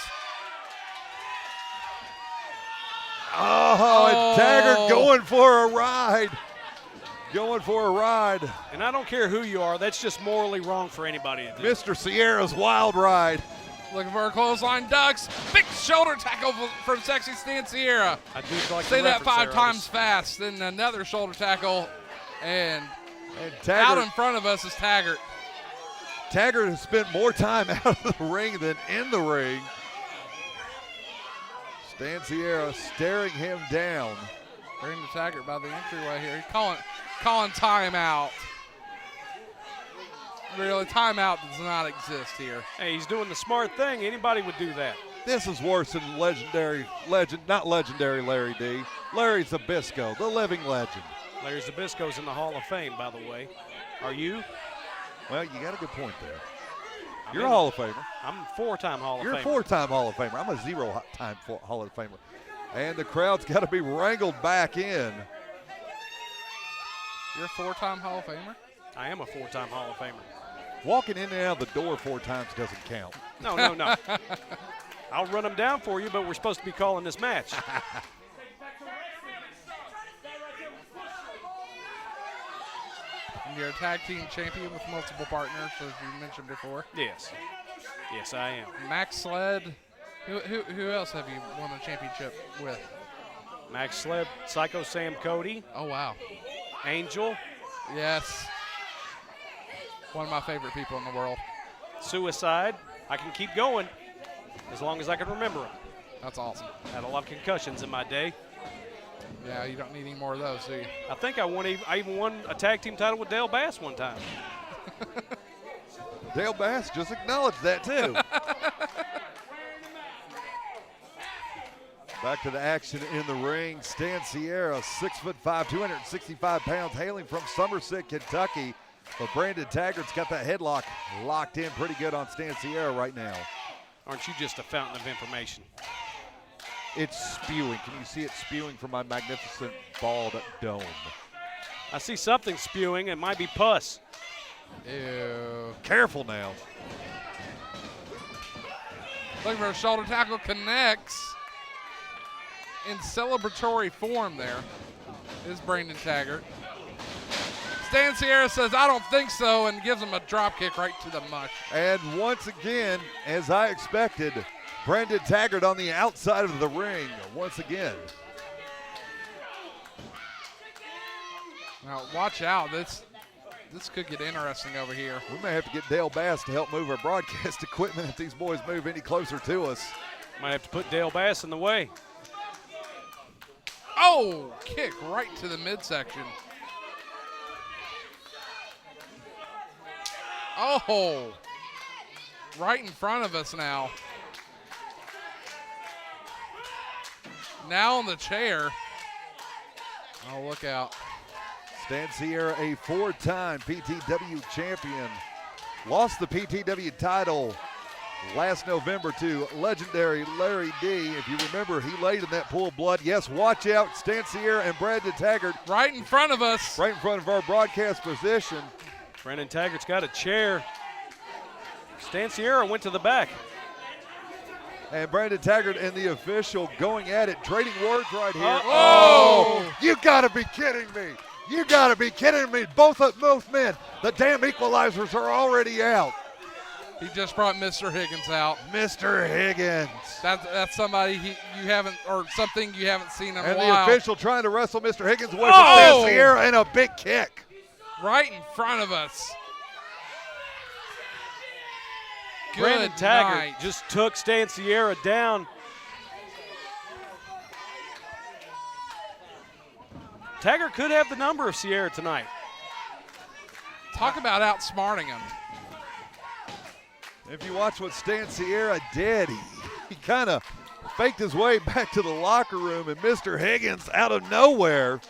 Oh, and Taggart going for a ride. Going for a ride. And I don't care who you are. That's just morally wrong for anybody to do. Mr. Sierra's wild ride. Looking for a clothesline ducks. Big shoulder tackle from Sexy Stanciera. I do like Say the that 5 reference there, times Otis. fast. Then another shoulder tackle. And Taggart, out in front of us is Taggart. Taggart has spent more time out of the ring than in the ring. Stanciera staring him down. Brandon Taggart by the entryway here. He's calling timeout. Really, timeout does not exist here. Hey, he's doing the smart thing. Anybody would do that. This is worse than not legendary Larry D. Larry Zbyszko, the living legend. Larry Zbyszko's in the Hall of Fame, by the way. Are you? Well, you got a good point there. You're a Hall of Famer. I'm a 4-time Hall of You're Famer. a 4-time Hall of Famer. I'm a 0-time Hall of Famer. And the crowd's got to be wrangled back in. You're a 4-time Hall of Famer? I am a 4-time Hall of Famer. Walking in and out of the door 4 times doesn't count. No. I'll run them down for you, but we're supposed to be calling this match. You're a tag team champion with multiple partners, as you mentioned before. Yes. Yes, I am. Maxx, Sled. Who else have you won a championship with? Maxx, Sled, Psycho Sam Cody. Oh, wow. Angel. Yes. One of my favorite people in the world. Suicide. I can keep going as long as I can remember them. That's awesome. Had a lot of concussions in my day. Yeah, you don't need any more of those, do you? I think I even won a tag team title with Dale Bass one time. Dale Bass just acknowledged that, too. Back to the action in the ring. Stan Sierra, 6'5", 265 pounds, hailing from Somerset, Kentucky. But Brandon Taggart's got that headlock locked in pretty good on Stan Sierra right now. Aren't you just a fountain of information? It's spewing. Can you see it spewing from my magnificent bald dome? I see something spewing. It might be pus. Ew. Careful now. Looking for a shoulder tackle, connects. In celebratory form there is Brandon Taggart. Stan Sierra says, I don't think so, and gives him a drop kick right to the mush. And once again, as I expected, Brandon Taggart on the outside of the ring once again. Now, watch out. This could get interesting over here. We may have to get Dale Bass to help move our broadcast equipment if these boys move any closer to us. Might have to put Dale Bass in the way. Oh, kick right to the midsection. Oh, right in front of us now. Now on the chair. Oh, look out. Stan Sierra, a four-time PTW champion, lost the PTW title last November to legendary Larry D. If you remember, he laid in that pool of blood. Yes, watch out, Stan Sierra and Brandon Taggart. Right in front of us. Right in front of our broadcast position. Brandon Taggart's got a chair. Stan Sierra went to the back. And Brandon Taggart and the official going at it, trading words right here. Oh! You gotta be kidding me. You gotta be kidding me. Both men, the damn equalizers are already out. He just brought Mr. Higgins out. Mr. Higgins. That's somebody you haven't, or something you haven't seen in a while. And the official trying to wrestle Mr. Higgins away from Oh! Stan Sierra and a big kick. Right in front of us. Brandon Good Taggart night. just took Stan Sierra down. Taggart could have the number of Sierra tonight. Talk about outsmarting him. If you watch what Stan Sierra did, he kind of faked his way back to the locker room, and Mr. Higgins out of nowhere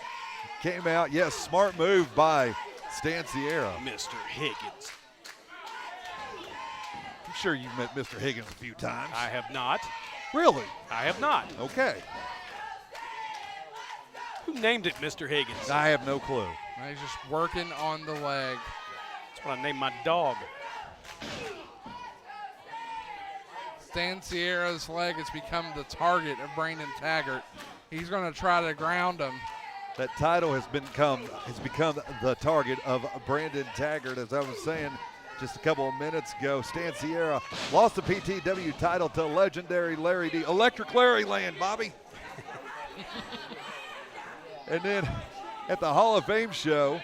came out. Yes, smart move by Stan Sierra. Mr. Higgins. I'm sure you've met Mr. Higgins a few times. I have not. Really? I have not. Okay. Who named it Mr. Higgins? I have no clue. He's just working on the leg. That's what I named my dog. Stan Sierra's leg has become the target of Brandon Taggart. He's going to try to ground him. That title has become the target of Brandon Taggart, as I was saying just a couple of minutes ago. Stan Sierra lost the PTW title to legendary Larry D. Electric Larry Land, Bobby. And then at the Hall of Fame show,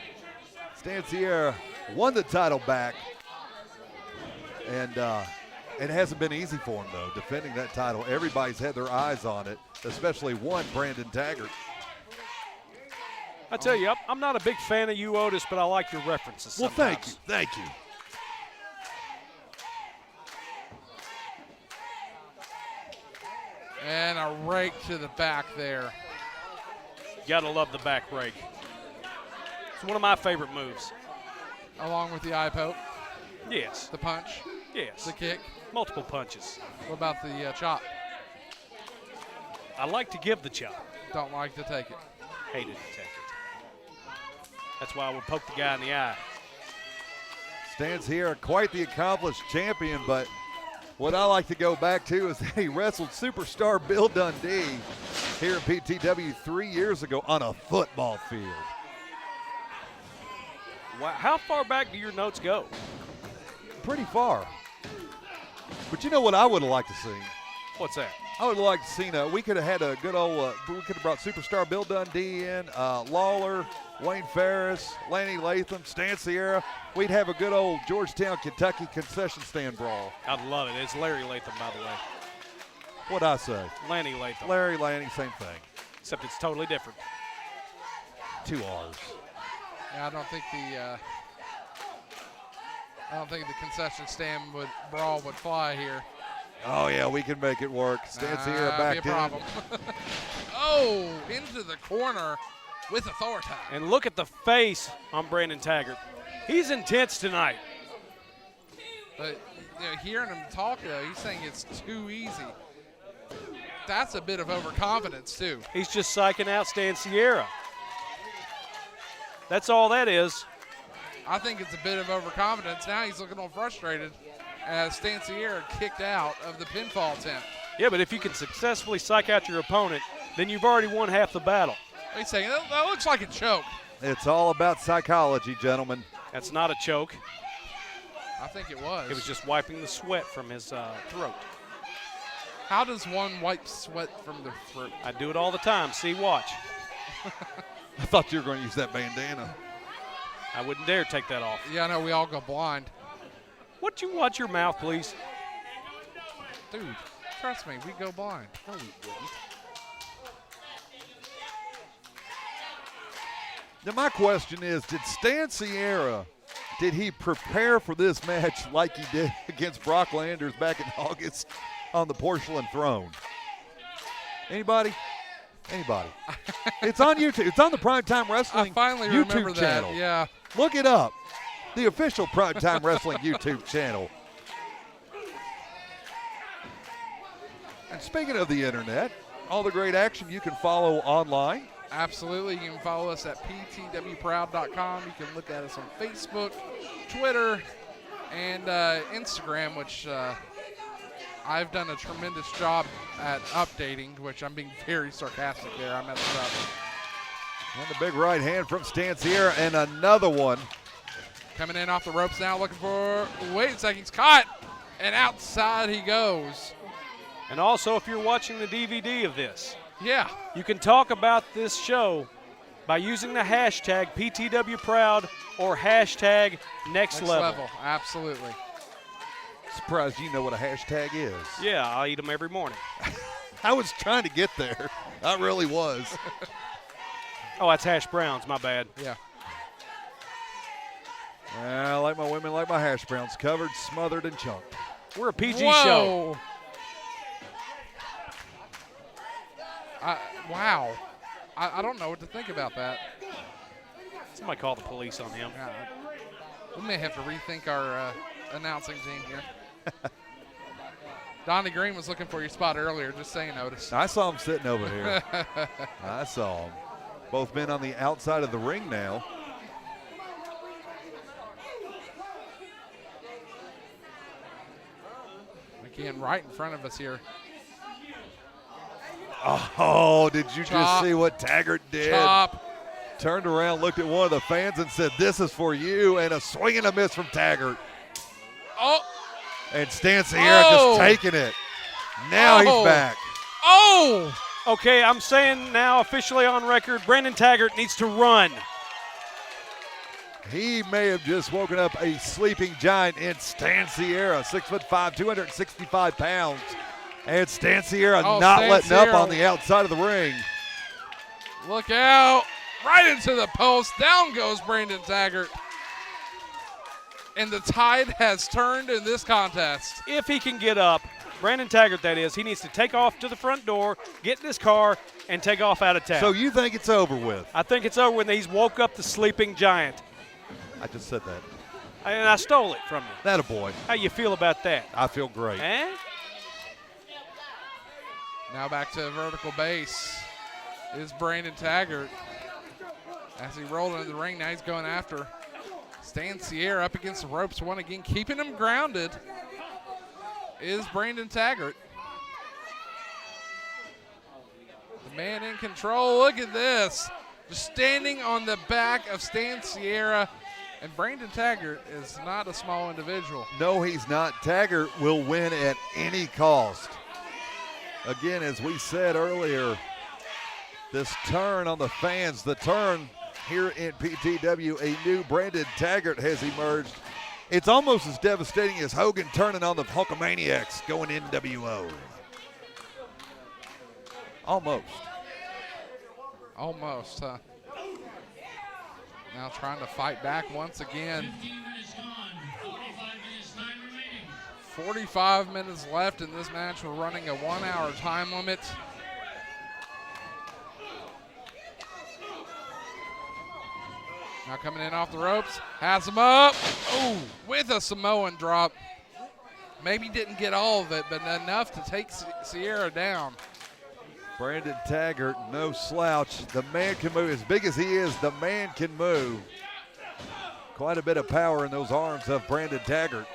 Stan Sierra won the title back. And it hasn't been easy for him, though, defending that title. Everybody's had their eyes on it, especially one Brandon Taggart. I tell you, I'm not a big fan of you, Otis, but I like your references sometimes. Well, thank you. And a rake to the back there. Gotta love the back rake. It's one of my favorite moves. Along with the eye poke, Yes. the punch, Yes. the kick. Multiple punches. What about the chop? I like to give the chop. Don't like to take it. Hated to take it. That's why I would poke the guy in the eye. Stands here, quite the accomplished champion, but what I like to go back to is he wrestled superstar Bill Dundee here in PTW 3 years ago on a football field. Wow. How far back do your notes go? Pretty far. But you know what I would have liked to see? What's that? I would have liked to see, we could have had a good old, we could have brought superstar Bill Dundee in, Lawler, Wayne Ferris, Lanny Latham, Stan Sierra. We'd have a good old Georgetown, Kentucky concession stand brawl. I'd love it. It's Larry Latham, by the way. What'd I say? Lanny Latham. Lanny, same thing. Except it's totally different. 2 R's. Yeah, I don't think the concession stand brawl would fly here. Oh, yeah, we can make it work. Stan Sierra back in. Be a problem. Oh, into the corner with authority. And look at the face on Brandon Taggart. He's intense tonight. But hearing him talk, though, he's saying it's too easy. That's a bit of overconfidence, too. He's just psyching out Stan Sierra. That's all that is. I think it's a bit of overconfidence. Now he's looking all frustrated as Stan Sierra kicked out of the pinfall attempt. Yeah, but if you can successfully psych out your opponent, then you've already won half the battle. What are you saying? That looks like a choke. It's all about psychology, gentlemen. That's not a choke. I think it was. It was just wiping the sweat from his throat. How does one wipe sweat from their throat? I do it all the time. See, watch. I thought you were going to use that bandana. I wouldn't dare take that off. Yeah, I know. We all go blind. Would you watch your mouth, please? Dude, trust me, we go blind. No, we wouldn't. Now, my question is, did Stan Sierra, did he prepare for this match like he did against Brock Landers back in August on the porcelain throne? Anybody? Anybody? It's on YouTube. It's on the Primetime Wrestling I finally YouTube remember channel. that, yeah. Look it up. The official Primetime Wrestling YouTube channel. And speaking of the internet, all the great action you can follow online. Absolutely. You can follow us at ptwproud.com. You can look at us on Facebook, Twitter, and Instagram, which I've done a tremendous job at updating, which I'm being very sarcastic there. I messed up. And the big right hand from Stan Sierra, and another one. Coming in off the ropes now, looking for, wait a second, he's caught, and outside he goes. And also, if you're watching the DVD of this, yeah, you can talk about this show by using the hashtag PTWProud or hashtag Next Level. Absolutely. Surprised you know what a hashtag is. Yeah, I'll eat them every morning. I was trying to get there. I really was. Oh, that's hash browns. My bad. Yeah. I like my women like my hash browns, covered, smothered, and chunked. We're a PG show. Wow. I don't know what to think about that. Somebody call the police on him. We may have to rethink our announcing team here. Donnie Green was looking for your spot earlier, just saying, Otis. I saw him sitting over here. I saw him. Both men on the outside of the ring now. Again, right in front of us here. Oh, did you just see what Taggart did? Chop. Turned around, looked at one of the fans and said, "This is for you," and a swing and a miss from Taggart. Oh. And Stan Sierra just taking it. Now he's back. Oh. Okay, I'm saying now officially on record, Brandon Taggart needs to run. He may have just woken up a sleeping giant in Stan Sierra, 6'5", 265 pounds. And Stan Sierra not letting up on the outside of the ring. Look out. Right into the post. Down goes Brandon Taggart. And the tide has turned in this contest. If he can get up, Brandon Taggart that is, he needs to take off to the front door, get in his car, and take off out of town. So you think it's over with? I think it's over when he's woke up the sleeping giant. I just said that. And I stole it from you. That a boy. How you feel about that? I feel great. Eh? Now back to vertical base is Brandon Taggart. As he rolled into the ring, now he's going after Stan Sierra up against the ropes. One again, keeping him grounded is Brandon Taggart. The man in control. Look at this. Just standing on the back of Stan Sierra. And Brandon Taggart is not a small individual. No, he's not. Taggart will win at any cost. Again, as we said earlier, this turn on the fans, the turn here in PTW, a new Brandon Taggart has emerged. It's almost as devastating as Hogan turning on the Hulkamaniacs going NWO. Almost. Almost, huh? Now trying to fight back once again. 15 minutes gone, 45 minutes time remaining. 45 minutes left in this match. We're running a 1 hour time limit. Now coming in off the ropes, has him up. Oh, with a Samoan drop. Maybe didn't get all of it, but enough to take Sierra down. Brandon Taggart, no slouch. The man can move. As big as he is, the man can move. Quite a bit of power in those arms of Brandon Taggart.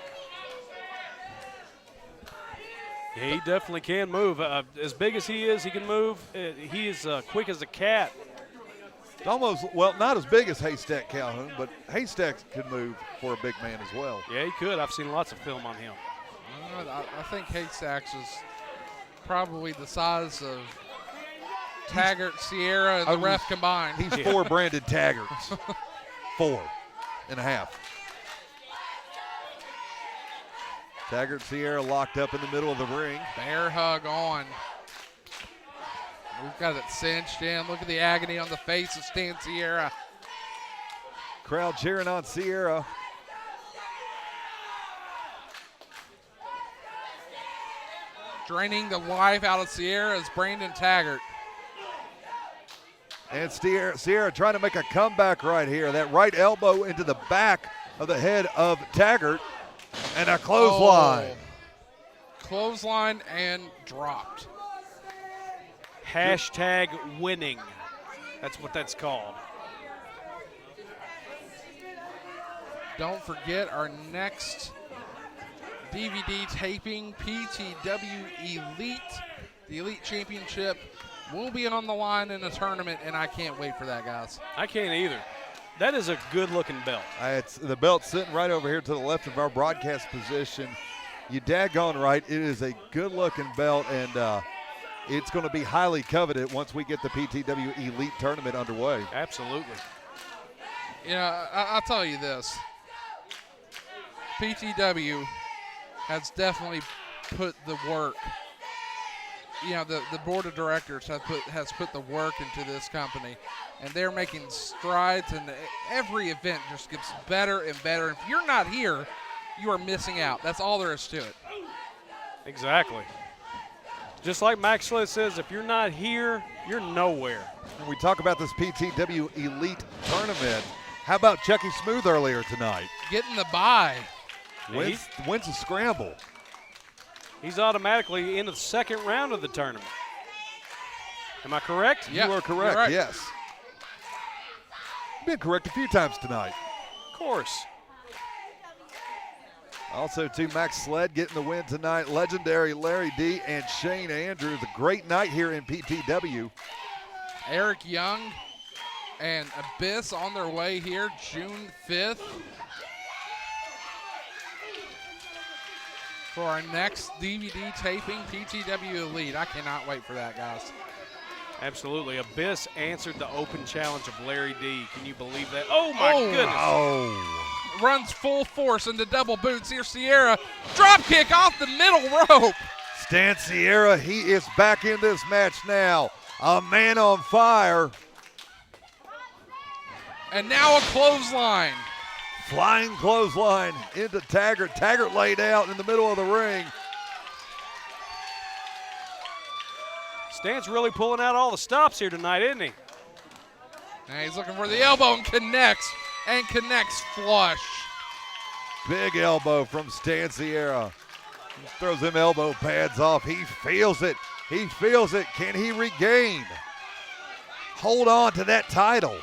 Yeah, he definitely can move. As big as he is, he can move. He is quick as a cat. Almost, well, not as big as Haystack Calhoun, but Haystack can move for a big man as well. Yeah, he could. I've seen lots of film on him. I think Haystacks is probably the size of Taggart, Sierra, and the ref combined. He's 4 Brandon Taggarts. 4.5. Taggart, Sierra locked up in the middle of the ring. Bear hug on. We've got it cinched in. Look at the agony on the face of Stan Sierra. Crowd cheering on Sierra. Draining the life out of Sierra is Brandon Taggart. And Sierra trying to make a comeback right here. That right elbow into the back of the head of Taggart. And a clothesline. Clothesline and dropped. Hashtag winning. That's what that's called. Don't forget our next DVD taping, PTW Elite. The Elite Championship will be on the line in a tournament, and I can't wait for that, guys. I can't either. That is a good-looking belt. It's the belt's sitting right over here to the left of our broadcast position. You daggone right, it is a good-looking belt, and it's going to be highly coveted once we get the PTW Elite Tournament underway. Absolutely. I'll tell you this. PTW has definitely put the work. The board of directors has put the work into this company, and they're making strides, and every event just gets better and better. If you're not here, you are missing out. That's all there is to it. Exactly. Just like Max Sledd says, if you're not here, you're nowhere. When we talk about this PTW Elite Tournament, how about Chucky Smooth earlier tonight? Getting the bye. Wins a scramble. He's automatically in the second round of the tournament. Am I correct? You are correct, right. Yes. Been correct a few times tonight. Of course. Also, too, Maxx Sledd getting the win tonight. Legendary Larry D and Shane Andrews. A great night here in PTW. Eric Young and Abyss on their way here June 5th. For our next DVD taping, PTW Elite. I cannot wait for that, guys. Absolutely. Abyss answered the open challenge of Larry D. Can you believe that? Oh, my goodness. Oh. Runs full force into double boots. Here's Sierra. Drop kick off the middle rope. Stan Sierra, he is back in this match now. A man on fire. And now a clothesline. Flying clothesline into Taggart. Taggart laid out in the middle of the ring. Stan's really pulling out all the stops here tonight, isn't he? Now he's looking for the elbow and connects flush. Big elbow from Stan Sierra. He throws them elbow pads off. He feels it. He feels it. Can he regain? Hold on to that title.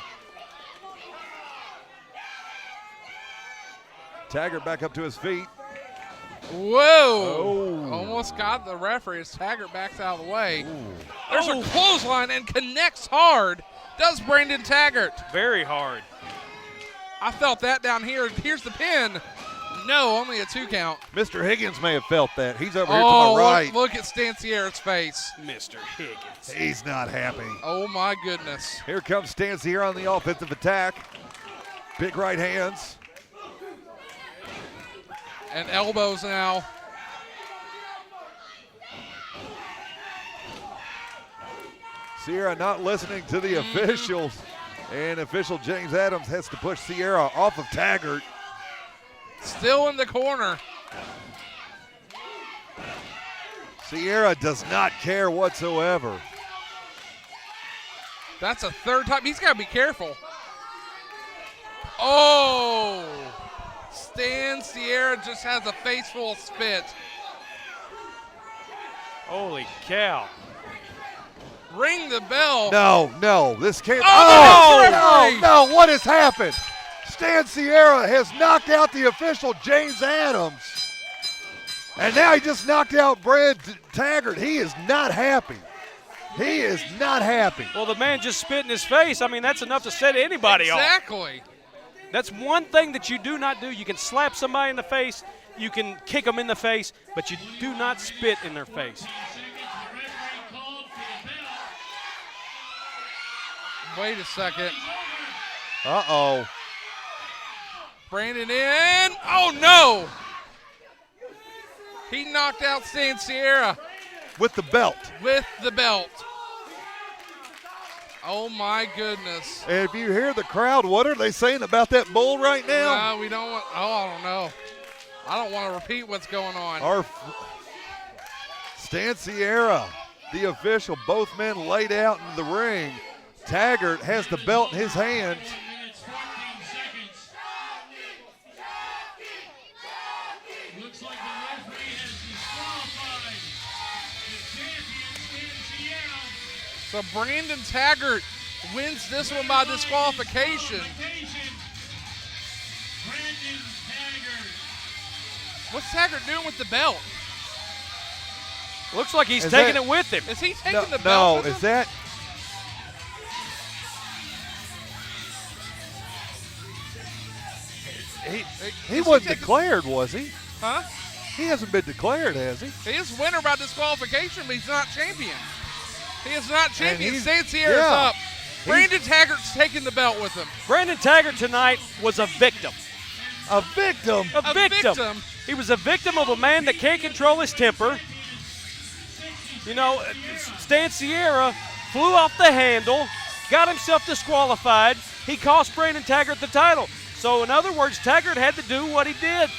Taggart back up to his feet. Whoa! Oh. Almost got the referee as Taggart backs out of the way. Ooh. There's a clothesline and connects hard. Does Brandon Taggart. Very hard. I felt that down here. Here's the pin. No, only a 2 count. Mr. Higgins may have felt that. He's over here to my right. Look at Stanciera's face. Mr. Higgins. He's not happy. Oh, my goodness. Here comes Stanciera on the offensive attack. Big right hands. And elbows now. Sierra not listening to the officials. And official James Adams has to push Sierra off of Taggart. Still in the corner. Sierra does not care whatsoever. That's a 3rd time. He's got to be careful. Oh! Sierra just has a face full of spit. Holy cow. Ring the bell. No, this can't. Oh, no, what has happened? Sierra has knocked out the official James Adams. And now he just knocked out Brad Taggart. He is not happy. He is not happy. Well, the man just spit in his face. I mean, that's enough to set anybody off. Exactly. That's one thing that you do not do. You can slap somebody in the face, you can kick them in the face, but you do not spit in their face. Wait a second. Uh-oh. Brandon in. Oh, no. He knocked out Sierra. With the belt. With the belt. Oh, my goodness. And if you hear the crowd, what are they saying about that bull right now? No, we don't want. Oh, I don't know. I don't want to repeat what's going on. Sierra, the official, both men laid out in the ring. Taggart has the belt in his hands. Looks like the referee has disqualified the champion, Sierra. So Brandon Taggart wins this one by disqualification. Brandon Taggart. What's Taggart doing with the belt? Looks like he's taking it with him. Is he taking the belt with him? Is that? He wasn't declared, was he? Huh? He hasn't been declared, has he? He is winner by disqualification, but he's not champion. He is not champion. Sierra's yeah. up. Brandon Taggart's taking the belt with him. Brandon Taggart tonight was a victim. A victim? A victim. He was a victim of a man that can't control his temper. You know, Sierra flew off the handle, got himself disqualified. He cost Brandon Taggart the title. So, in other words, Taggart had to do what he did.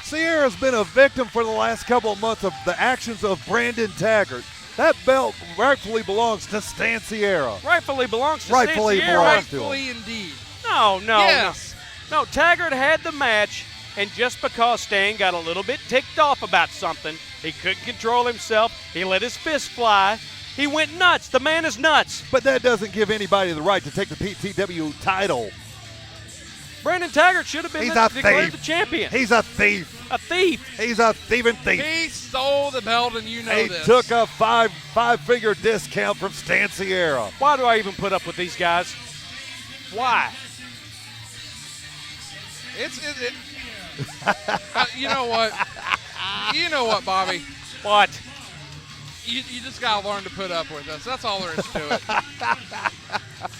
Sierra's been a victim for the last couple of months of the actions of Brandon Taggart. That belt rightfully belongs to Sierra. Rightfully belongs to Rightfully Sierra. belongs to him. Rightfully indeed. No. Yes. No, Taggart had the match, and just because Stan got a little bit ticked off about something, he couldn't control himself, he let his fist fly, he went nuts. The man is nuts. But that doesn't give anybody the right to take the PTW title. Brandon Taggart should have been declared the champion. He's a thief. A thief. He's a thieving thief. He stole the belt, and you know he this. He took a five-figure discount from Sierra. Why do I even put up with these guys? Why? You know what? You know what, Bobby? What? You just got to learn to put up with us. That's all there is to it.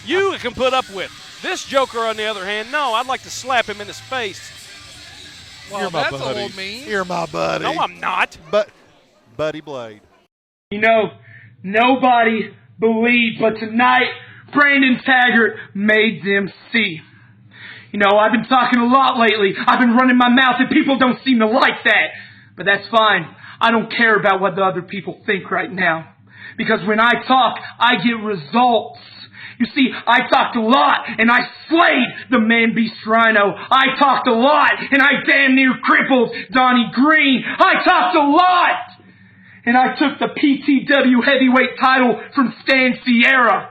You can put up with. This joker, on the other hand, no, I'd like to slap him in his face. Well, that's a little mean. You're my buddy. No, I'm not. But Buddy Blade. You know, nobody believed, but tonight, Brandon Taggart made them see. You know, I've been talking a lot lately. I've been running my mouth, and people don't seem to like that. But that's fine. I don't care about what the other people think right now. Because when I talk, I get results. You see, I talked a lot, and I slayed the Man Beast Rhino. I talked a lot, and I damn near crippled Donnie Green. I talked a lot, and I took the PTW heavyweight title from Sierra.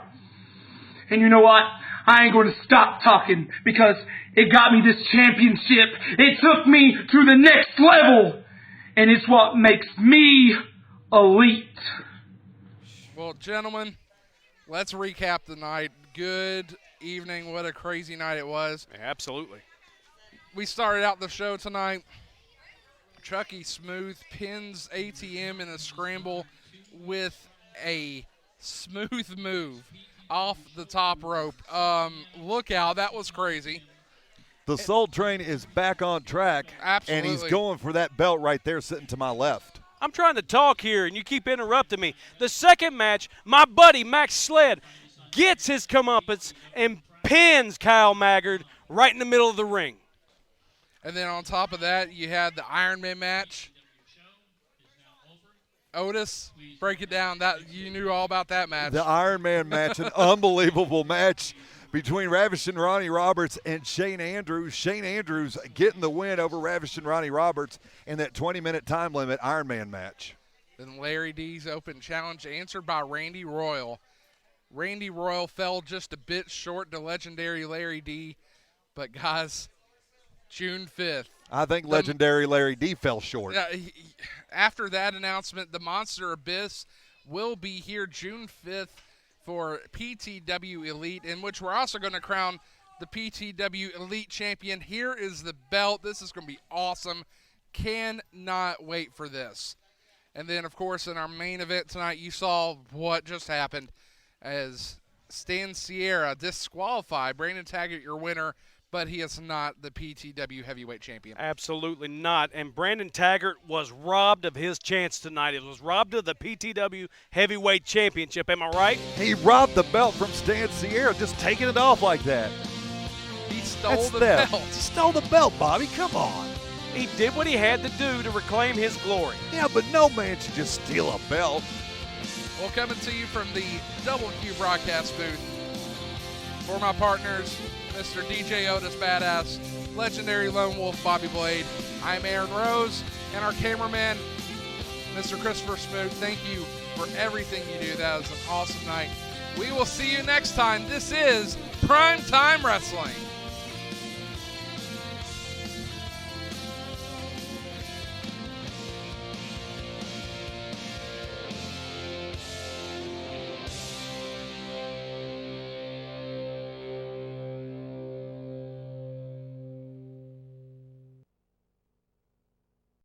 And you know what? I ain't going to stop talking, because it got me this championship. It took me to the next level, and it's what makes me elite. Well, gentlemen, let's recap the night. Good evening. What a crazy night it was. Absolutely. We started out the show tonight. Chucky Smooth pins ATM in a scramble with a smooth move off the top rope. Look out. That was crazy. The Soul Train is back on track. Absolutely. And he's going for that belt right there sitting to my left. I'm trying to talk here, and you keep interrupting me. The second match, my buddy Maxx Sled gets his comeuppance and pins Kyle Maggard right in the middle of the ring. And then on top of that, you had the Iron Man match. Otis, break it down. That you knew all about that match. The Iron Man match, an unbelievable match between Ravishing Ronnie Roberts and Shane Andrews. Shane Andrews getting the win over Ravishing Ronnie Roberts in that 20-minute time limit Iron Man match. Then Larry D's open challenge answered by Randy Royal. Randy Royal fell just a bit short to legendary Larry D. But, guys, June 5th. I think legendary Larry D fell short. After that announcement, the Monster Abyss will be here June 5th for PTW Elite, in which we're also going to crown the PTW Elite Champion. Here is the belt. This is going to be awesome. Cannot wait for this. And then, of course, in our main event tonight, you saw what just happened as Stan Sierra disqualified Brandon Taggart, your winner, but he is not the PTW Heavyweight Champion. Absolutely not. And Brandon Taggart was robbed of his chance tonight. He was robbed of the PTW Heavyweight Championship. Am I right? He robbed the belt from Stan Sierra, just taking it off like that. He stole the belt. He stole the belt, Bobby. Come on. He did what he had to do to reclaim his glory. Yeah, but no man should just steal a belt. Well, coming to you from the Double Q broadcast booth, for my partners, Mr. DJ Otis Badass, legendary Lone Wolf Bobby Blade, I'm Aaron Rose, and our cameraman, Mr. Christopher Smoot. Thank you for everything you do. That was an awesome night. We will see you next time. This is Prime Time Wrestling.